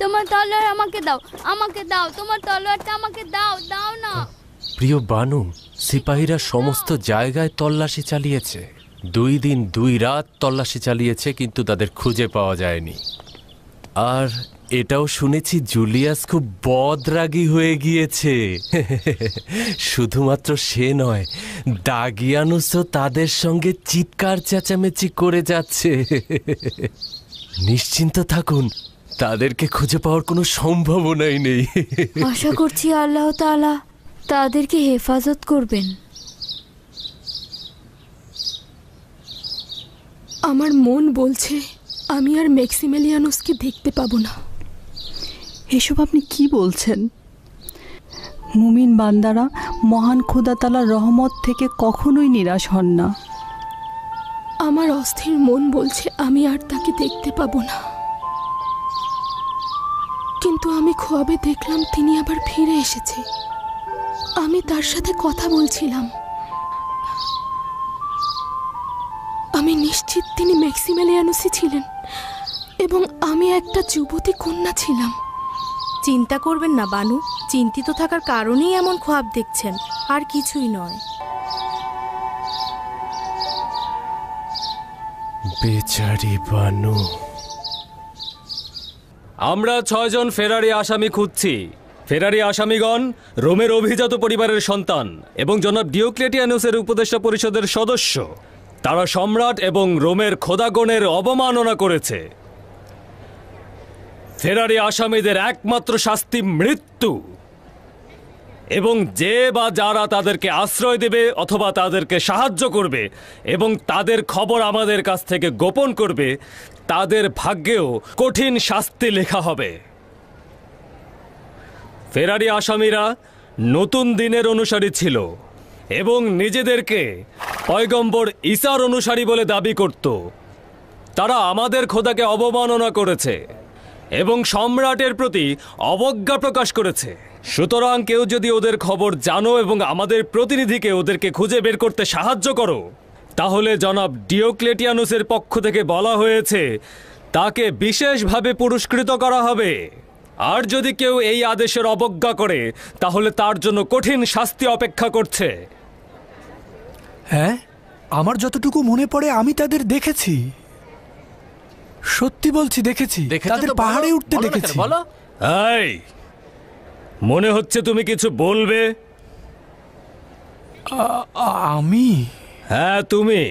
তোমার তলোয়ার আমাকে দাও, আমাকে দাও, তোমার তলোয়ারটা আমাকে দাও, দাও না। প্রিয় বানু, সিপাহীরা সমস্ত জায়গায় তল্লাশি চালিয়েছে। 2 দিন 2 রাত তল্লাশি চালিয়েছে, কিন্তু তাদের খুঁজে পাওয়া যায়নি। আর এটাও শুনেছি জুলিয়াস খুব বদরাগী হয়ে গিয়েছে। শুধুমাত্র সে নয়, দাগিয়ানুসও তাদের সঙ্গে চিৎকার চেঁচামেচি করে যাচ্ছে। নিশ্চিন্ত থাকুন, তাদেরকে খুঁজে পাওয়ার কোনো সম্ভাবনাই নেই। আশা করছি আল্লাহ তাআলা তাদেরকে হেফাজত করবেন। আমার মন বলছে আমি আর ম্যাক্সিমিলিয়ানুসকে দেখতে পাবো না। এসব আপনি কি বলছেন? মুমিন বান্দারা মহান খোদা তাআলার রহমত থেকে কখনোই নিরাশ হন না। আমার অস্থির মন বলছে আমি আর তাকে দেখতে পাবো না, কিন্তু আমি খোয়াবে দেখলাম তিনি আবার ফিরে এসেছে। আমি তার সাথে কথা বলছিলাম। আমি নিশ্চিত তিনি ম্যাক্সিমিলিয়ানুসই ছিলেন এবং আমি একটা যুবতী কন্যা ছিলাম। চিন্তা করবেন না বানু, চিন্তিত থাকার কারণেই এমন খোয়াব দেখছেন, আর কিছুই নয়। বেচারি বানু। আমরা 6 জন ফেরারি আসামি খুঁজছি। ফেরারি আসামিগণ রোমের অভিজাত পরিবারের সন্তান এবং জনাব ডিওক্লেটিয়ানুসের উপদেষ্টা পরিষদের সদস্য। তারা সম্রাট এবং রোমের খোদাগণের অবমাননা করেছে। ফেরারি আসামিদের একমাত্র শাস্তি মৃত্যু, এবং যে বা যারা তাদেরকে আশ্রয় দেবে অথবা তাদেরকে সাহায্য করবে এবং তাদের খবর আমাদের কাছ থেকে গোপন করবে, তাদের ভাগ্যেও কঠিন শাস্তি লেখা হবে। ফেরারি আসামিরা নতুন দিনের অনুসারী ছিল এবং নিজেদেরকে পয়গম্বর ঈসার অনুসারী বলে দাবি করত। তারা আমাদের খোদাকে অবমাননা করেছে এবং সম্রাটের প্রতি অবজ্ঞা প্রকাশ করেছে। সুতরাং কেউ যদি ওদের খবর জানো এবং আমাদের প্রতিনিধিকে ওদেরকে খুঁজে বের করতে সাহায্য করো, তাহলে জনাব ডিওক্লেটিয়ানুসের পক্ষ থেকে বলা হয়েছে তাকে বিশেষভাবে পুরস্কৃত করা হবে। আর যদি কেউ এই আদেশের অবজ্ঞা করে, তাহলে তার জন্য কঠিন শাস্তি অপেক্ষা করছে। হ্যাঁ, আমার যতটুকু মনে পড়ে আমি তাদের দেখেছি। সত্যি বলছি, দেখেছি তাদের পাহাড়ে উঠতে দেখেছি। এই, মনে হচ্ছে তুমি কিছু বলবে। আমি? হ্যাঁ, তুমি।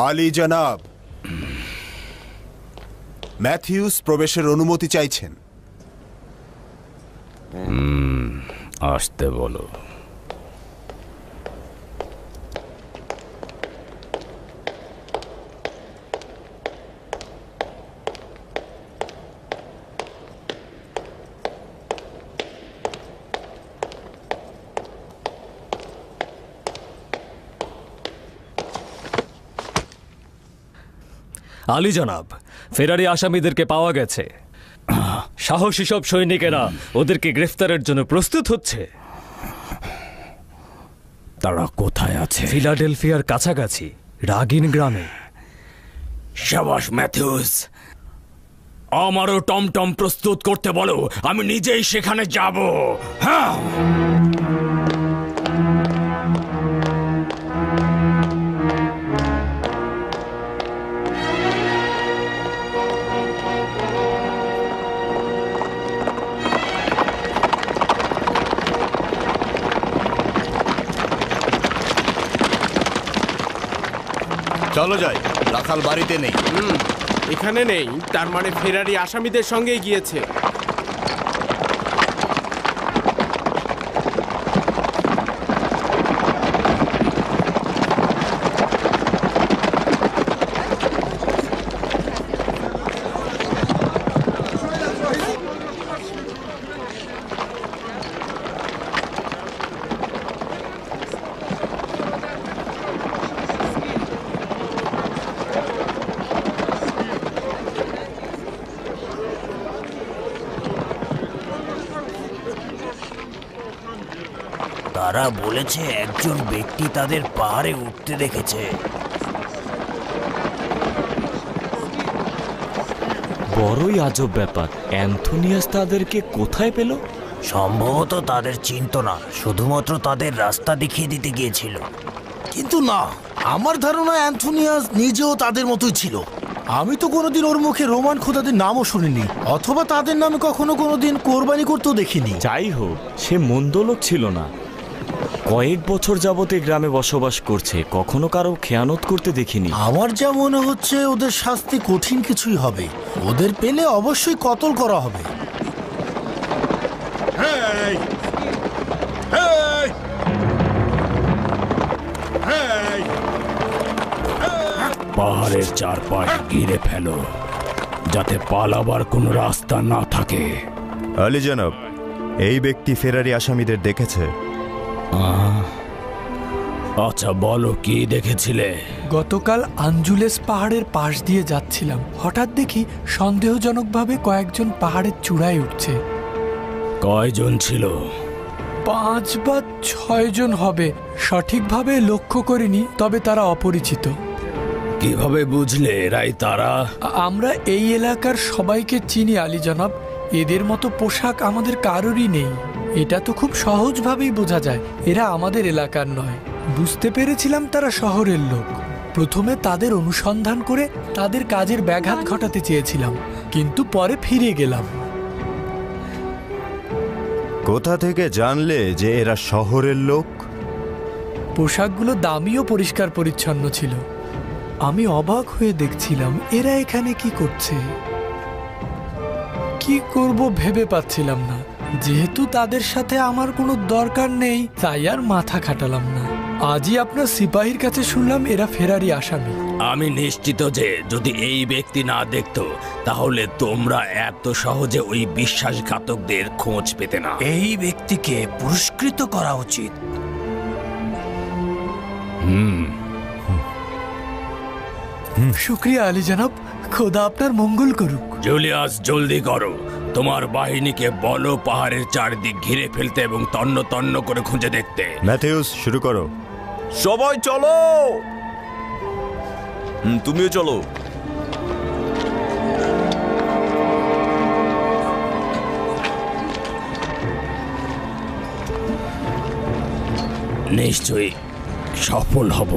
আলী জনাব, ম্যাথিউস প্রবেশের অনুমতি চাইছেন। আসতে বলো। আলী জনাব, ফেরারি আসামিদেরকে পাওয়া গেছে। সাহসী সব সৈনিকেরা ওদেরকে গ্রেফতারের জন্য প্রস্তুত হচ্ছে। তারা কোথায় আছে? ফিলাডেলফিয়ার কাছাকাছি রাগিন গ্রামে। শাবাশ ম্যাথিউস, আমারও টমটম প্রস্তুত করতে বলো, আমি নিজেই সেখানে যাব। হ্যাঁ, চলো যাই, রাখাল বাড়িতে নেই। এখানে নেই, তার মানে ফেরারি আসামিদের সঙ্গেই গিয়েছে। তারা বলেছে একজন ব্যক্তি তাদের পাহাড়ে উঠতে দেখেছে। বড়ই আজব ব্যাপার, অ্যান্থোনিয়াস তাদেরকে কোথায় পেল? সম্ভবত তাদের চিনত না, শুধুমাত্র তাদের রাস্তা দেখিয়ে দিতে গিয়েছিল। কিন্তু না, আমার ধারণা অ্যান্থোনিয়াস নিজেও তাদের মতোই ছিল। আমি তো কোনোদিন ওর মুখে রোমান খোদাদের নামও শুনিনি, অথবা তাদের নামে কখনো কোনোদিন কোরবানি করতেও দেখিনি। যাই হোক, সে মন্দ লোক ছিল না। কয়েক বছর যাবতে গ্রামে বসবাস করছে, কখনো কারো খেয়ানত করতে দেখিনি। আমার যা মনে হচ্ছে ওদের শাস্তি কঠিন কিছুই হবে। ওদের পেলে অবশ্যই কতল করা হবে। পাহাড়ের চারপাশ ঘিরে ফেলো, যাতে পালাবার কোনো রাস্তা না থাকে। আলী জনাব, এই ব্যক্তি ফেরারি আসামিদের দেখেছে। আচ্ছা, বলো কি দেখেছিলে? গতকাল আঞ্জুলেস পাহাড়ের পাশ দিয়ে যাচ্ছিলাম, হঠাৎ দেখি সন্দেহজনকভাবে কয়েকজন পাহাড়ের চূড়ায় উঠছে। কয়জন ছিল? 5 বা 6 জন হবে, সঠিকভাবে লক্ষ্য করিনি, তবে তারা অপরিচিত। কিভাবে বুঝলে এরাই তারা? আমরা এই এলাকার সবাইকে চিনি আলী জনাব, এদের মতো পোশাক আমাদের কারোরই নেই। এটা তো খুব সহজভাবেই বোঝা যায় এরা আমাদের এলাকার নয়। বুঝতে পেরেছিলাম তারা শহরের লোক। প্রথমে তাদের অনুসন্ধান করে তাদের কাজের ব্যাঘাত ঘটাতে চেয়েছিলাম, কিন্তু পরে ফিরে গেলাম। কোথা থেকে জানলে যে এরা শহরের লোক? পোশাকগুলো দামি ও পরিষ্কার পরিচ্ছন্ন ছিল। আমি অবাক হয়ে দেখছিলাম এরা এখানে কি করছে। কি করব ভেবে পাচ্ছিলাম না। যেহেতু তাদের সাথে আমার কোনো দরকার নেই, তাই আর মাথা খাটালাম না। আজই আপনার সিপাহীর কাছে শুনলাম এরা ফেরারি আসামি। আমি নিশ্চিত যে যদি এই ব্যক্তি না দেখতো, তাহলে তোমরা এত সহজে ওই বিশ্বাসঘাতকদের খোঁজ পেতে না। এই ব্যক্তিকে পুরস্কৃত করা উচিত। শুক্রিয়া আলী জনাব, খোদা আপনার মঙ্গল করুক। জুলিয়াস, জলদি করো, তোমার বাহিনীকে বলো পাহাড়ের চারদিক ঘিরে ফেলতে এবং তন্ন তন্ন করে খুঁজে দেখতে। ম্যাথিউস, শুরু করো। সবাই চলো। তুমিও চলো। নিশ্চয়ই সফল হব।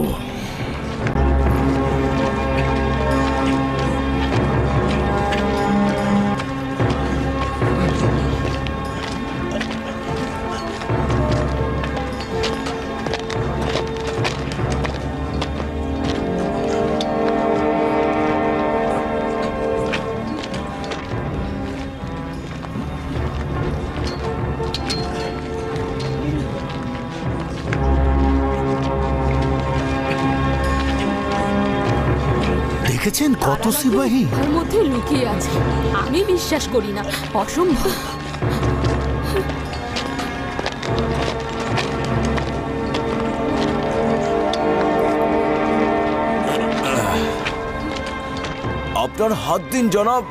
দেখেছেন কত সিপাহী ওর মধ্যে লুকিয়ে আছে। আমি বিশ্বাস করি না, অসম্ভব। আপনার হাত দিন জনাব।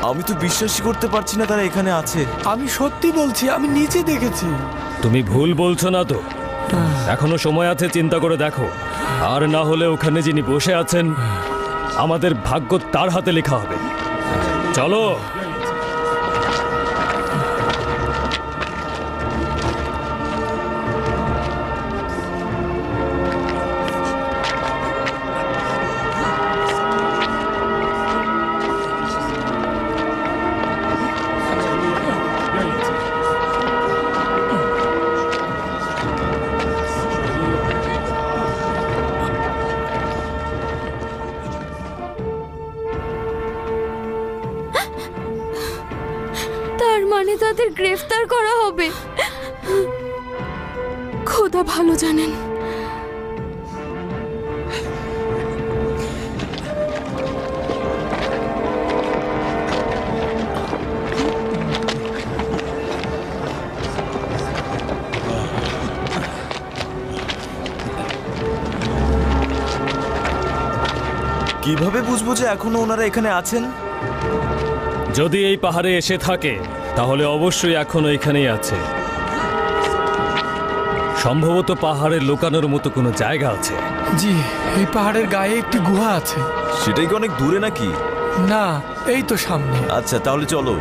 আমি তো বিশ্বাসই করতে পারছি না তারা এখানে আছে। আমি সত্যি বলছি, আমি নিজে দেখেছি। তুমি ভুল বলছো না তো? এখনো সময় আছে, চিন্তা করে দেখো। আর না হলে ওখানে যিনি বসে আছেন, আমাদের ভাগ্য তার হাতে লেখা হবে। চলো। তাদের গ্রেফতার করা হবে। খোদা ভালো জানেন। কিভাবে বুঝবো যে এখনো ওনারা এখানে আছেন? যদি এই পাহাড়ে এসে থাকে তাহলে অবশ্যই এখনো এখানেই আছে। সম্ভবত পাহাড়ে লুকানোর মতো কোনো জায়গা আছে। জি, এই পাহাড়ের গায়ে একটি গুহা আছে। সেটাই কি অনেক দূরে নাকি? না, এই তো সামনে। আচ্ছা, তাহলে চলো।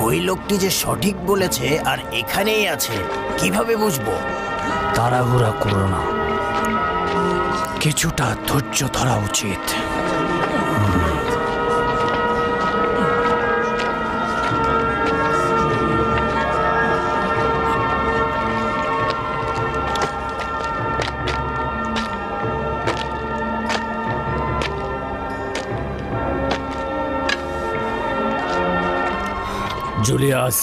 ওই লোকটি যে সঠিক বলেছে আর এখানেই আছে কিভাবে বুঝবো? তাড়াহুড়া করো না, কিছুটা ধৈর্য ধরা উচিত। জুলিয়াস,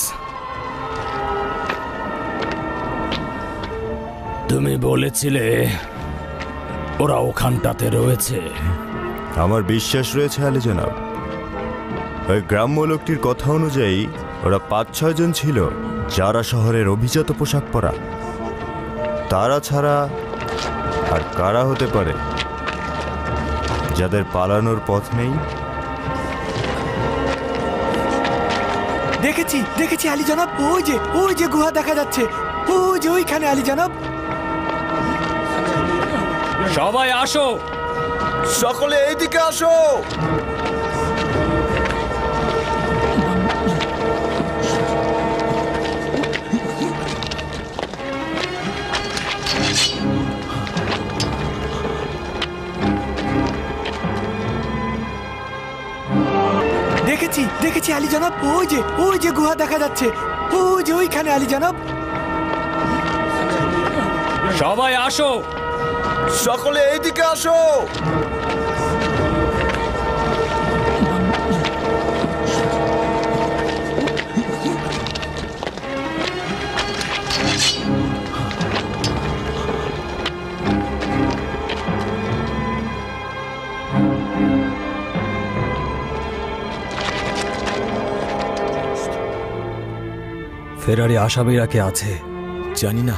তুমি বলেছিলে ওরা ওখানটাতে রয়েছে। আমার বিশ্বাস রয়েছে আলী জনাব। ওই গ্রাম্য লোকটির কথা অনুযায়ী ওরা ৫-৬ জন ছিল যারা শহরের অভিজাত পোশাক পরা। তারা ছাড়া আর কারা হতে পারে যাদের পালানোর পথ নেই? দেখেছি আলী জনাব, ওই যে গুহা দেখা যাচ্ছে, ওই যে ওইখানে আলী জনাব। সবাই আসো, সকলে এইদিকে আসো। দেখেছি আলী জনাব, ওই যে গুহা দেখা যাচ্ছে, ওই যে ওইখানে আলী জনাব। সবাই আসো, সকলে এইদিকে আসো। ফেরারি আসামিরা কে আছে জানি না।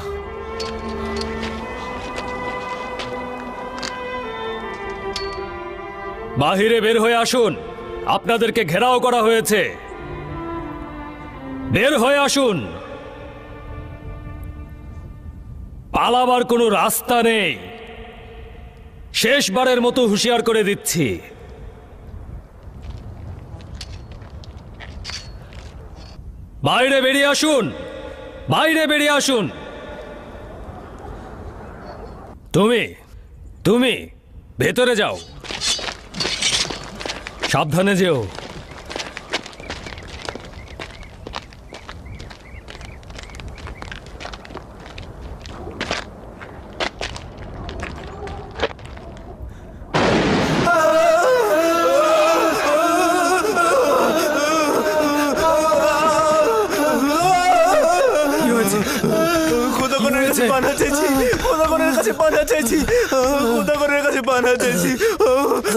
বাহিরে বের হয়ে আসুন, আপনাদেরকে ঘেরাও করা হয়েছে। বের হয়ে আসুন, পালাবার কোনো রাস্তা নেই। শেষবারের মতো হুঁশিয়ার করে দিচ্ছি। বাইরে বেরিয়ে আসুন, বাইরে বেরিয়ে আসুন। তুমি ভেতরে যাও, সাবধানে যেও।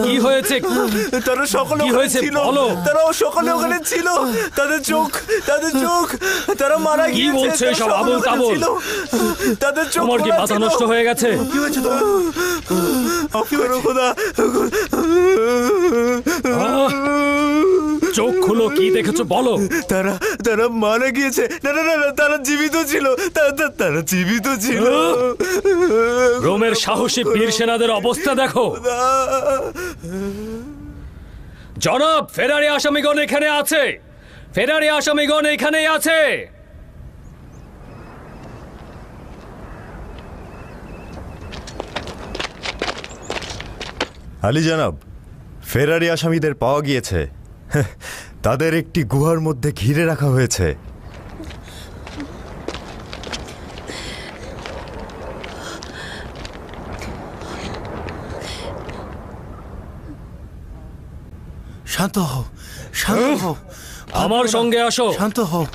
কি হয়েছে? তারা সকলে ছিল, তারাও সকলে ওখানে ছিল। তাদের চোখ তারা মারা গিয়েছে। কি বলছে সব আবল তাবল? তাদের চোখ। তোমার কি মাথা নষ্ট হয়ে গেছে? কি হয়েছে তোমার? খোদা, চোখ খুলো, কি দেখেছো বলো। তারা মারা গিয়েছে। না, তারা জীবিত ছিল। তারা জীবিত ছিল। রোমের সাহসী বীর সেনাদের অবস্থা দেখো। জনাব, ফেরারি আসামিগণ এখানে আছে। ফেরারি আসামিগণ এখানেই আছে। আলী জনাব, ফেরারি আসামিদের পাওয়া গিয়েছে। তাদের একটি গুহার মধ্যে ঘিরে রাখা হয়েছে। শান্ত হও, শান্ত হও। আমার সঙ্গে আসো। শান্ত হও।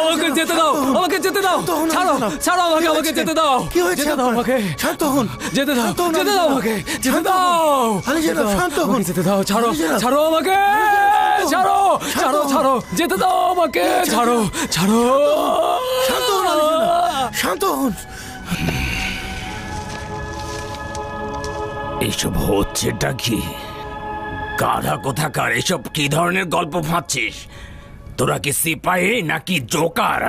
আমাকে যেতে দাও, আমাকে যেতে দাও, ছাড়ো ছাড়ো আমাকে, আমাকে যেতে দাও, যেতে দাও আমাকে, শান্ত হন, যেতে দাও, যেতে দাও আমাকে, যেতে দাও, যেতে দাও, ছাড়ো ছাড়ো আমাকে, ছাড়ো ছাড়ো ছাড়ো, যেতে দাও আমাকে, ছাড়ো ছাড়ো। শান্ত হন, শান্ত হন। এইসব হচ্ছেটা কি? গাধা কোথাকার, এসব কি ধরনের গল্প ফাঁদছিস? তোরা কি সিপাহী নাকি জোকার?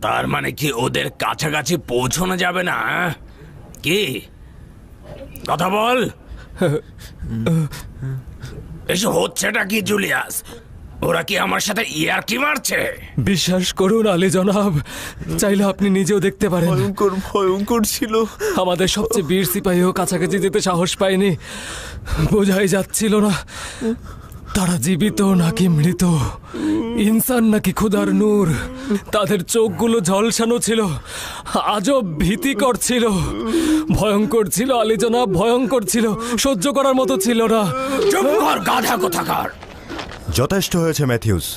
তার মানে কি ওদের কাছাকাছি পৌঁছানো যাবে না? কি কথা বল। এসব হচ্ছেটা কি জুলিয়াস? ওরা কি আমার সাথে ইয়ার্কি মারছে? বিশ্বাস করুন আলী জনাব, চাইলে আপনি নিজেও দেখতে পারেন। ভয়ঙ্কর ভয়ঙ্কর ছিল। আমাদের সবচেয়ে বীর সিপাহীও কাছাকাছি যেতে সাহস পায়নি। বোঝাই যাচ্ছিল না তারা জীবিত নাকি মৃত, ইনসান নাকি খোদার নূর। তাদের চোখগুলো ঝলসানো ছিল, আজব ভীতিকর ছিল, ভয়ঙ্কর ছিল আলী জনাব, ভয়ঙ্কর ছিল, সহ্য করার মতো ছিল না। চুপ কর গাধা কোথাকার। যথেষ্ট হয়েছে ম্যাথিউস।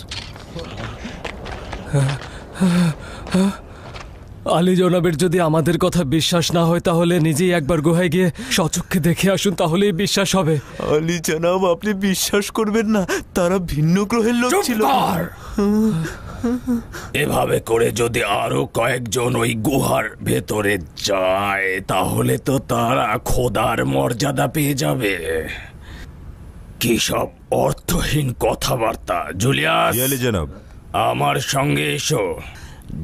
আলী জনাবের যদি আমাদের কথা বিশ্বাস না হয় তাহলে নিজেই একবার গুহায় গিয়ে সচক্ষে দেখে আসুন, তাহলেই বিশ্বাস হবে। আলী জনাব, আপনি বিশ্বাস করবেন না, তারা ভিন্ন গ্রহের লোক ছিল। এভাবে করে যদি আরো কয়েকজন ওই গুহার ভেতরে যায় তাহলে তো তারা খোদার মর্যাদা পেয়ে যাবে। কি সব অর্থহীন কথাবার্তা। জুলিয়াস, জনাব, আমার সঙ্গে এসো।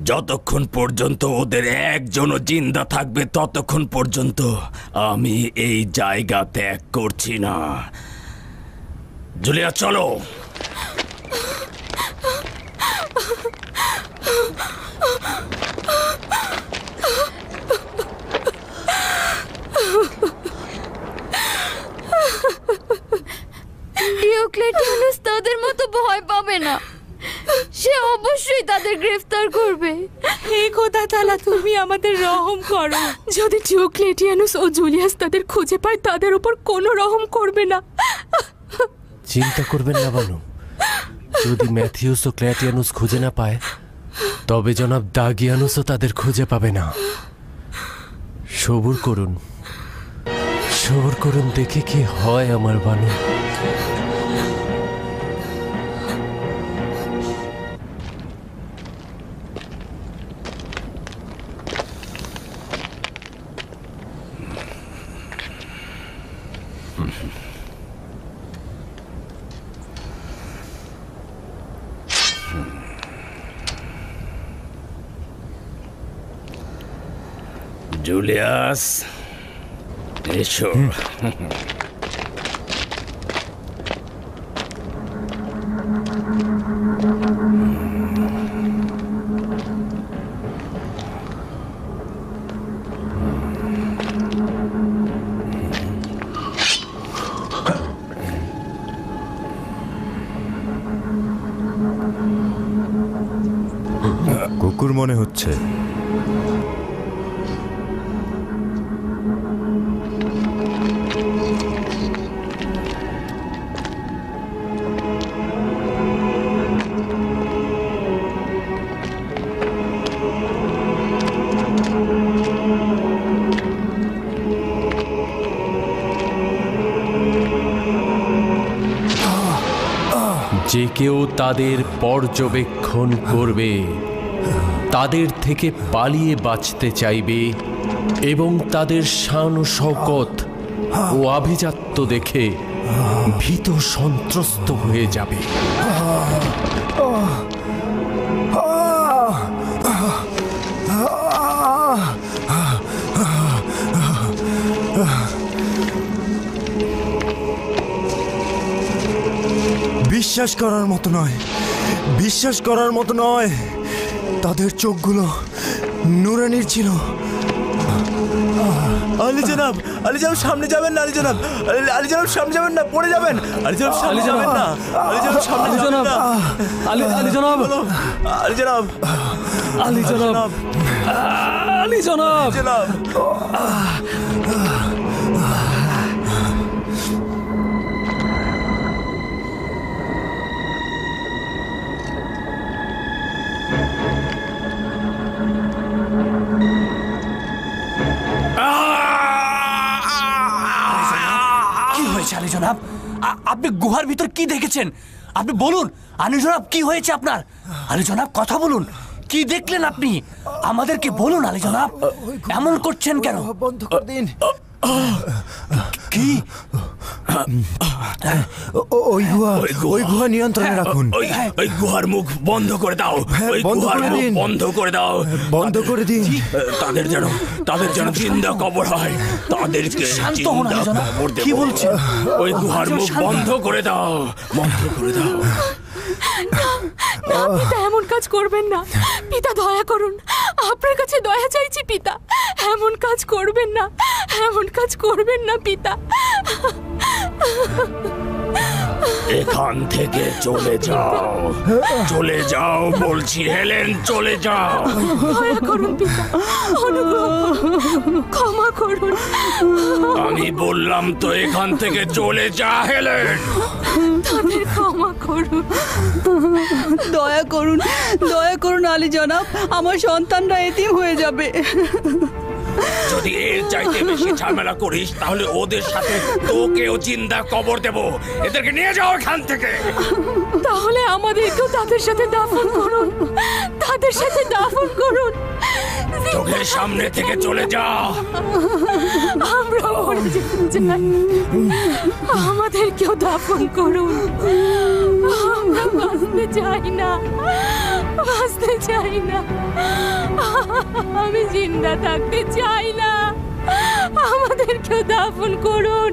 যতক্ষণ পর্যন্ত ওদের একজনও জিন্দা থাকবে ততক্ষণ পর্যন্ত আমি এই জায়গা ত্যাগ করছি না। জুলিয়াস চলো। ডিওক্লেটিয়ানুস তাদের মতো ভয় পাবে না, সে অবশ্যই তাদের গ্রেফতার করবে। হে খোদা তাআলা, তুমি আমাদের রহম করো। যদি ডিওক্লেটিয়ানুস ও জুলিয়াস তাদের খুঁজে পায় তাদের উপর কোনো রহম করবে না। চিন্তা করবেন না বানু, যদি ম্যাথিউস ও ক্ল্যাটিয়ানুস খুঁজে না পায় তবে জনাব দাগিয়ানুসও তাদের খুঁজে পাবে না। সবুর করুন, সবুর করুন, দেখে কি হয় আমার বানু। জুলিয়াস এসো। কুকুর মনে হচ্ছে। যে কেউ তাদের পর্যবেক্ষণ করবে, তাদের থেকে পালিয়ে বাঁচতে চাইবে এবং তাদের শান ও শওকত ও আভিজাত্য দেখে ভীত সন্ত্রস্ত হয়ে যাবে। বিশ্বাস করার মতো নয়, বিশ্বাস করার মতো নয়। তাদের চোখগুলো নুরানির ছিল। আলী জনাব, আলী জনাব সামনে যাবেন না, আলী জনাব, আলী জনাব সামনে যাবেন না, পড়ে যাবেন। আলী জনাব সামনে যাবেন না, আলী জনাব সামনে যাবেন না। আলী জনাব, আলী জনাব, আলী জনাব, আলী জনাব। কি হয়েছে আলী জনাব? আপনি গুহার ভিতর কি দেখেছেন? আপনি বলুন আলী জনাব, কি হয়েছে আপনার? আলী জনাব কথা বলুন, কি দেখলেন আপনি? আমাদেরকে বলুন আলী জনাব, এমন করছেন কেন? বন্ধ করে দিন। কি? ওই গুহা নিয়ন্ত্রণে রাখুন। ওই গুহার মুখ বন্ধ করে দাও, ওই গুহার মুখ বন্ধ করে দাও, বন্ধ করে দিন। তাদের যেন জিন্দা কবর হয়, তাদেরকে জিন্দা কবর দেব। কি বলছেন? ওই গুহার মুখ বন্ধ করে দাও, বন্ধ করে দাও। পিতা এমন কাজ করবেন না। পিতা দয়া করুন, আপনার কাছে দয়া চাইছি পিতা, এমন কাজ করবেন না, এমন কাজ করবেন না পিতা। এখান থেকে চলে যাও, চলে যাও বলছি হেলেন, চলে যাও। দয়া করুন পিতা, অনুগ্রহ করুন, ক্ষমা করুন। আমি বললাম তো এখান থেকে চলে যা হেলেন। তাদের ক্ষমা করুন। দয়া করুন, দয়া করুন আলী জনাব, আমার সন্তানরা এতিম হয়ে যাবে। যদি এর চাইতে বেশি ঝামেলা করিস তাহলে ওদের সাথে তোকেও জিন্দা কবর দেব। এদেরকে নিয়ে যাও এখান থেকে। তাহলে আমাদেরকেও তাদের সাথে দাফন করুন, তাদের সাথে দাফন করুন। চোখের সামনে থেকে চলে যা। আমরা মরে যেতে চাই, আমাদেরকেও দাফন করুন। আমরা বাঁচতে চাই না, বাঁচতে চাই না, আমি জিন্দা থাকতে চাই না। আমাদেরকেও দাফন করুন,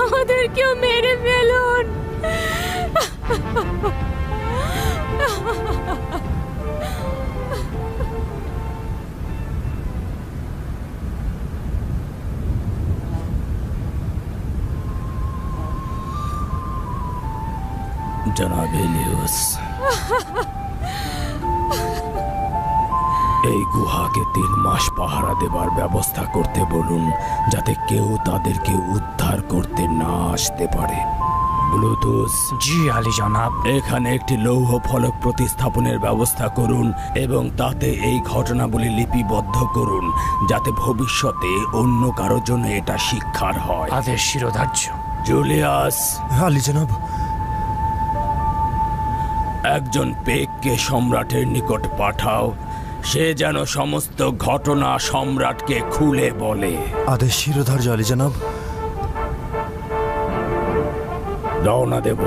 আমাদেরকেও মেরে ফেলুন। জনাব এলিয়াস, এই গুহাকে 3 মাস পাহারা দেবার ব্যবস্থা করতে বলুন, যাতে কেউ তাদেরকে উদ্ধার করতে না আসতে পারে। ব্লুটুথ। জি আলী জনাব। এখানে একটি লৌহ ফলক প্রতিস্থাপনের ব্যবস্থা করুন এবং তাতে এই ঘটনাবলী লিপিবদ্ধ করুন, যাতে ভবিষ্যতে অন্য কারোর জন্য এটা শিক্ষার হয়। আদেশ শিরোধার্য। জুলিয়াস। আলী জনাব। একজন পেককে সম্রাটের নিকট পাঠাও, সে যেন সমস্ত ঘটনা সম্রাটকে খুলে বলে। আদেশ শিরোধার্য আলী জনাব। রওনা দেব।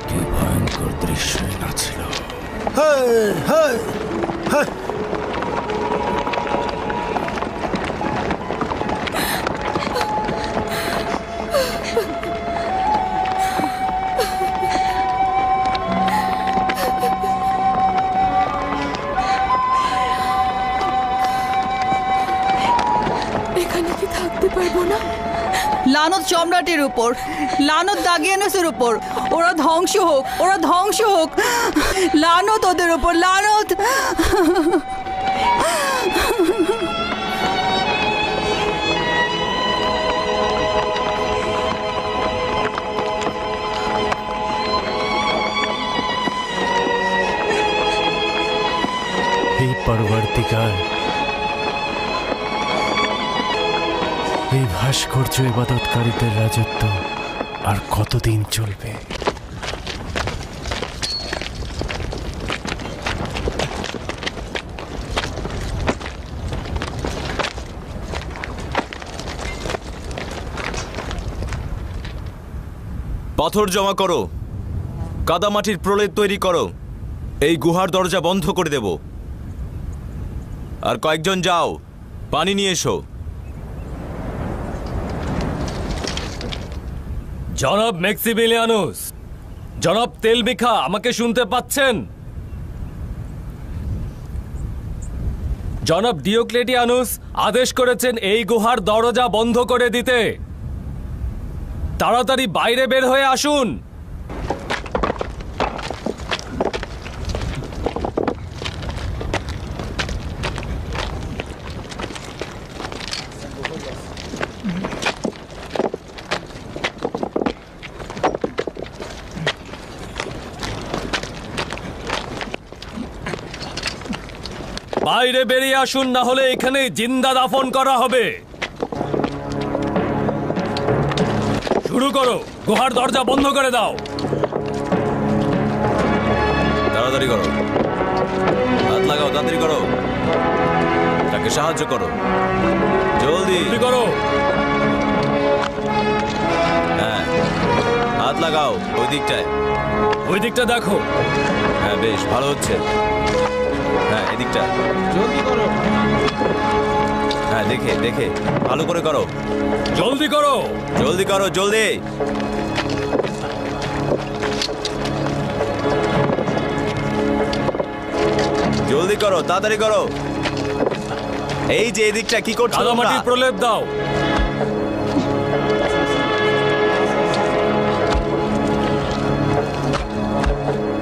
কি ভয়ঙ্কর দৃশ্য না ছিল। লানত সম্রাটের উপর, লানত দাগিয়ানুসের উপর, ওরা ধ্বংস হোক, ওরা ধ্বংস হোক, লানত ওদের উপর, লানত। হে পরবর্তীকার, এই ভাস্কর্য ইবাদতকারীদের রাজত্ব আর কতদিন চলবে? পাথর জমা করো, কাদামাটির প্রলেপ তৈরি করো, এই গুহার দরজা বন্ধ করে দেব। আর কয়েকজন যাও, পানি নিয়ে এসো। জনাব ম্যাক্সিমিলিয়ানুস, জনাব তেলবিখা, আমাকে শুনতে পাচ্ছেন? জনাব ডিওক্লেটিয়ানুস আদেশ করেছেন এই গুহার দরজা বন্ধ করে দিতে। তাড়াতাড়ি বাইরে বের হয়ে আসুন। বাইরে বেরিয়ে আসুন, না হলে এখানে জিন্দা দাফন করা হবে। শুরু করো, গুহার দরজা বন্ধ করে দাও। তাড়াতাড়ি করো, হাত লাগাও, তাড়াতাড়ি করো, তাকে সাহায্য করো, জলদি করো। হ্যাঁ, হাত লাগাও ওই দিকটায়। ওই দিকটা দেখো। হ্যাঁ, বেশ ভালো হচ্ছে। হ্যাঁ, এদিকটা জলদি করো। হ্যাঁ, দেখে দেখে ভালো করে করো, জলদি করো, জলদি করো, জলদি। জলদি করো, তাড়াতাড়ি করো। এই যে এদিকটা কি করছো তোমরা? কাদামাটির প্রলেপ দাও।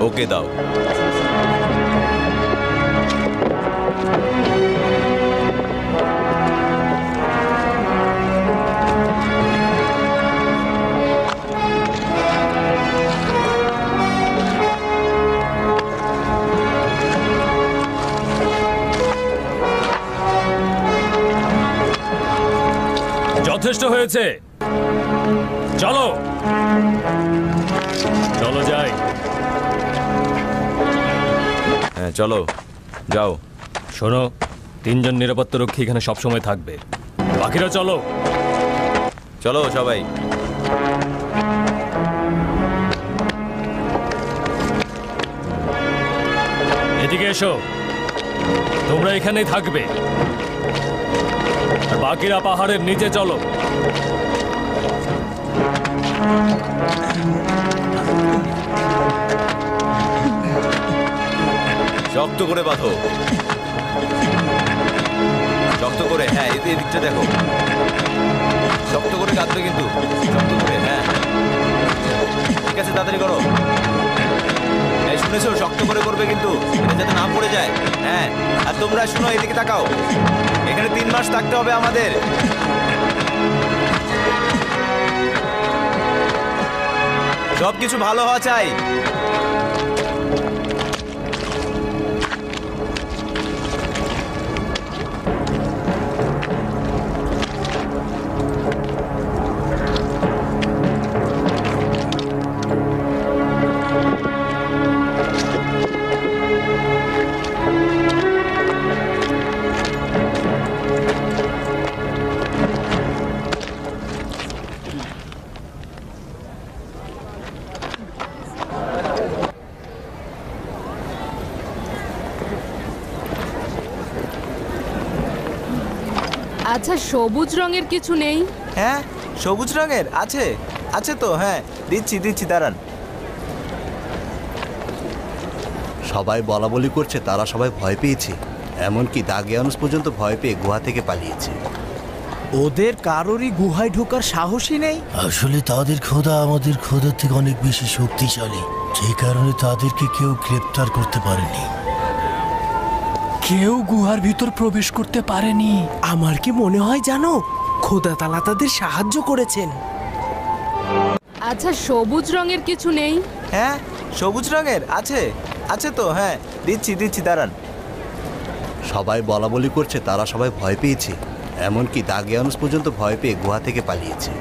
ওকে দাও। যথেষ্ট হয়েছে, চলো চলো যাই। হ্যাঁ, চলো যাও। শোনো, 3 জন নিরাপত্তা রক্ষী এখানে সবসময় থাকবে, বাকিরা চলো। চলো সবাই। এদিকে এসো, তোমরা এখানেই থাকবে, আর বাকিরা পাহাড়ের নিচে চলো। শক্ত করে বাঁধো, শক্ত করে। হ্যাঁ, এদিকটা দেখো, শক্ত করে কাঁদবে কিন্তু, শক্ত করে। হ্যাঁ, ঠিক আছে, তাড়াতাড়ি করো। এই শুনেছো, শক্ত করে করবে কিন্তু, এটা যাতে না পড়ে যায়। হ্যাঁ, আর তোমরা শুনো, এদিকে তাকাও, এখানে 3 মাস থাকতে হবে আমাদের। সবকিছু ভালো হওয়া চাই। আচ্ছা, সবুজ রঙের কিছু নেই? হ্যাঁ, সবুজ রঙের আছে, আছে তো। হ্যাঁ, দিচ্ছি দিচ্ছি, দাঁড়ান। সবাই বলা বলি করছে, তারা সবাই ভয় পেয়েছে। এমনকি দাগিয়ানুস পর্যন্ত ভয় পেয়ে গুহা থেকে পালিয়েছে। ওদের কারোরই গুহায় ঢোকার সাহসই নেই। আসলে তাদের খোদা আমাদের খোদার থেকে অনেক বেশি শক্তিশালী, যে কারণে তাদেরকে কেউ গ্রেপ্তার করতে পারেনি। কেউ গুহার ভিতর প্রবেশ করতে পারেনি। আমার কি মনে হয় জানো, খোদা তাআলা তাদের সাহায্য করেছেন। আচ্ছা, সবুজ রঙের কিছু নেই? হ্যাঁ, সবুজ রঙের আছে, আছে তো। হ্যাঁ, দিচ্ছি দিচ্ছি, দাঁড়ান। সবাই বলা বলি করছে, তারা সবাই ভয় পেয়েছে। এমনকি দাগিয়ানুস পর্যন্ত ভয় পেয়ে গুহা থেকে পালিয়েছে।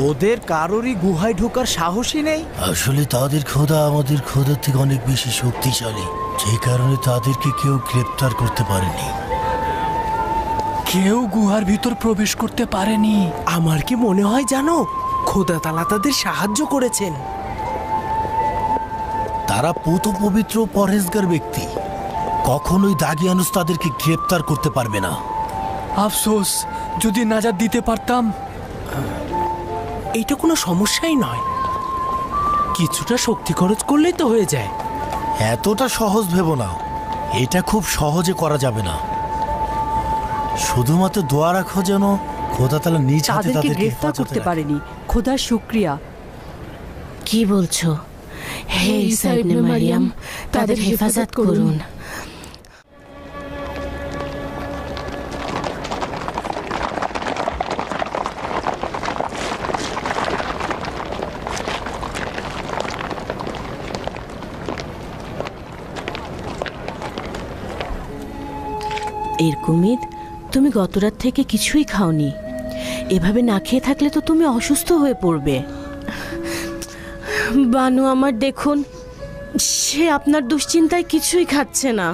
ওদের কারোরই গুহায় ঢোকার সাহসই নেই। আসলে তাদের খোদা আমাদের খোদার থেকে অনেক বেশি শক্তিশালী, যে কারণে তাদেরকে কেউ গ্রেপ্তার করতে পারেনি। কেউ গুহার ভিতর প্রবেশ করতে পারেনি। আমার কি মনে হয় জানো, খোদা তাআলা তাদের সাহায্য করেছেন। তারা পুত পবিত্র পরহেজগার ব্যক্তি, কখনোই দাগিয়ানুস তাদেরকে গ্রেপ্তার করতে পারবে না। আফসোস, যদি নাজাত দিতে পারতাম। এটা কোনো সমস্যাই নয়, কিছুটা শক্তি খরচ করলেই তো হয়ে যায়। এতটা সহজ ভেবো না, এটা খুব সহজে করা যাবে না। শুধুমাত্র দোয়া রাখো যেন খোদা তাআলা নিজ হাতে তাদেরকে তাদেরকে গ্রেফতার হেফাজতে করতে রাখে। পারেনি, খোদার শুকরিয়া। কি বলছো? হে ঈসা ইবনে মারিয়াম, তাদের হেফাজত করুন। এরকুমিদ, তুমি গতরাত থেকে কিছুই খাওনি। এভাবে না খেয়ে থাকলে তো তুমি অসুস্থ হয়ে পড়বে। বানু আমার দেখুন, সে আপনার দুশ্চিন্তায় কিছুই খাচ্ছে না।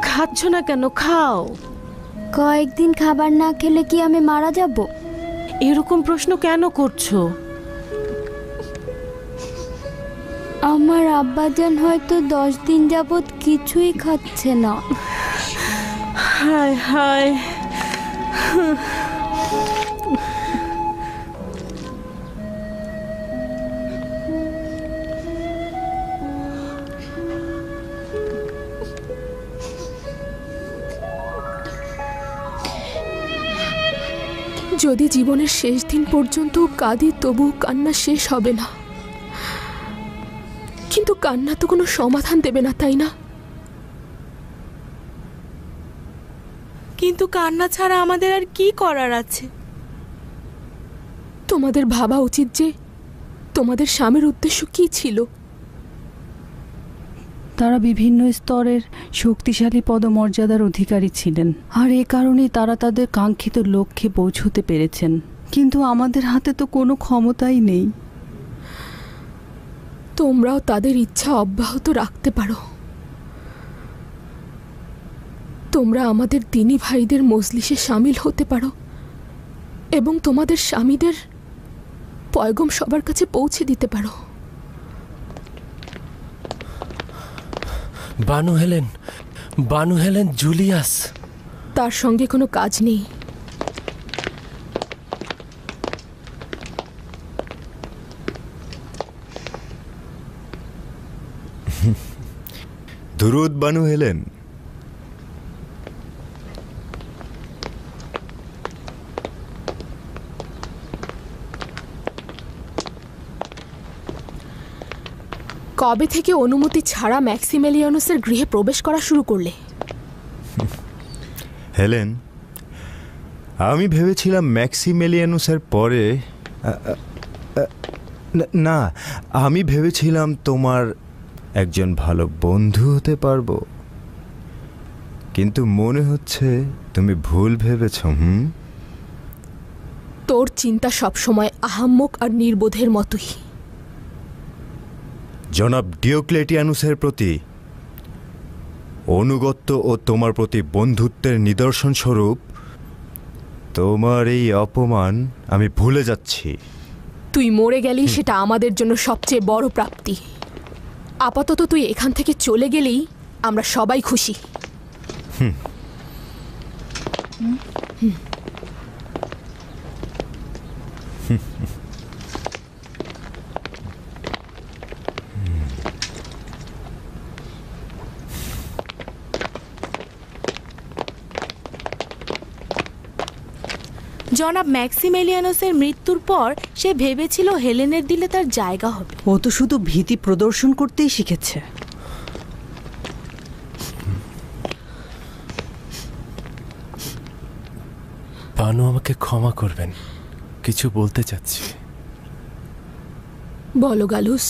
খাচ্ছ না কেন? খাও। কয়েকদিন খাবার না খেলে কি আমি মারা যাব? এরকম প্রশ্ন কেন করছো? আমার আব্বাজান হয়তো 10 দিন যাবৎ কিছুই খাচ্ছে না। হায় হায়। যদি জীবনের শেষ দিন পর্যন্ত কাঁদি, তবু কান্না শেষ হবে না। কিন্তু কান্না তো কোনো সমাধান দেবে না, তাই না? কিন্তু কান্না ছাড়া আমাদের আর কি করার আছে? তোমাদের ভাবা উচিত যে তোমাদের স্বামীর উদ্দেশ্য কি ছিল। তারা বিভিন্ন স্তরের শক্তিশালী পদমর্যাদার অধিকারী ছিলেন, আর এ কারণেই তারা তাদের কাঙ্ক্ষিত লক্ষ্যে পৌঁছতে পেরেছেন। কিন্তু আমাদের হাতে তো কোনো ক্ষমতাই নেই। তোমরাও তাদের ইচ্ছা অব্যাহত রাখতে পারো। তোমরা আমাদের দিনী ভাইদের মজলিসে শামিল হতে পারো এবং তোমাদের স্বামীদের পয়গম সবার কাছে পৌঁছে দিতে পারো। বানু হেলেন জুলিয়াস, তার সঙ্গে কোনো কাজ নেই। দুরুদ বানু হেলেন। কবে থেকে অনুমতি ছাড়া ম্যাক্সিমেলিয়ানুসের গৃহে প্রবেশ করা শুরু করলে? হেলেন, আমি ভেবেছিলাম ম্যাক্সিমেলিয়ানুসের পরে না, আমি ভেবেছিলাম তোমার একজন ভালো বন্ধু হতে পারবো, কিন্তু মনে হচ্ছে তুমি ভুল ভেবেছ। তোর চিন্তা সবসময় আহাম্মক আর নির্বোধের মতোই। জনাব ডিওক্লেটিয়ানুসের প্রতি অনুগত্য ও তোমার প্রতি বন্ধুত্বের নিদর্শন স্বরূপ তোমার এই অপমান আমি ভুলে যাচ্ছি। তুই মরে গেলি, সেটা আমাদের জন্য সবচেয়ে বড় প্রাপ্তি। আপাতত তুই এখান থেকে চলে গেলেই আমরা সবাই খুশি। জনাব ম্যাক্সিমেলিয়ানুসের মৃত্যুর পর সে ভেবেছিল হেলেনের দিলে তার জায়গা হবে। ও তো শুধু ভীতি প্রদর্শন করতেই শিখেছে। বানু, আমাকে ক্ষমা করবেন, কিছু বলতে চাচ্ছি। বলো গালুস।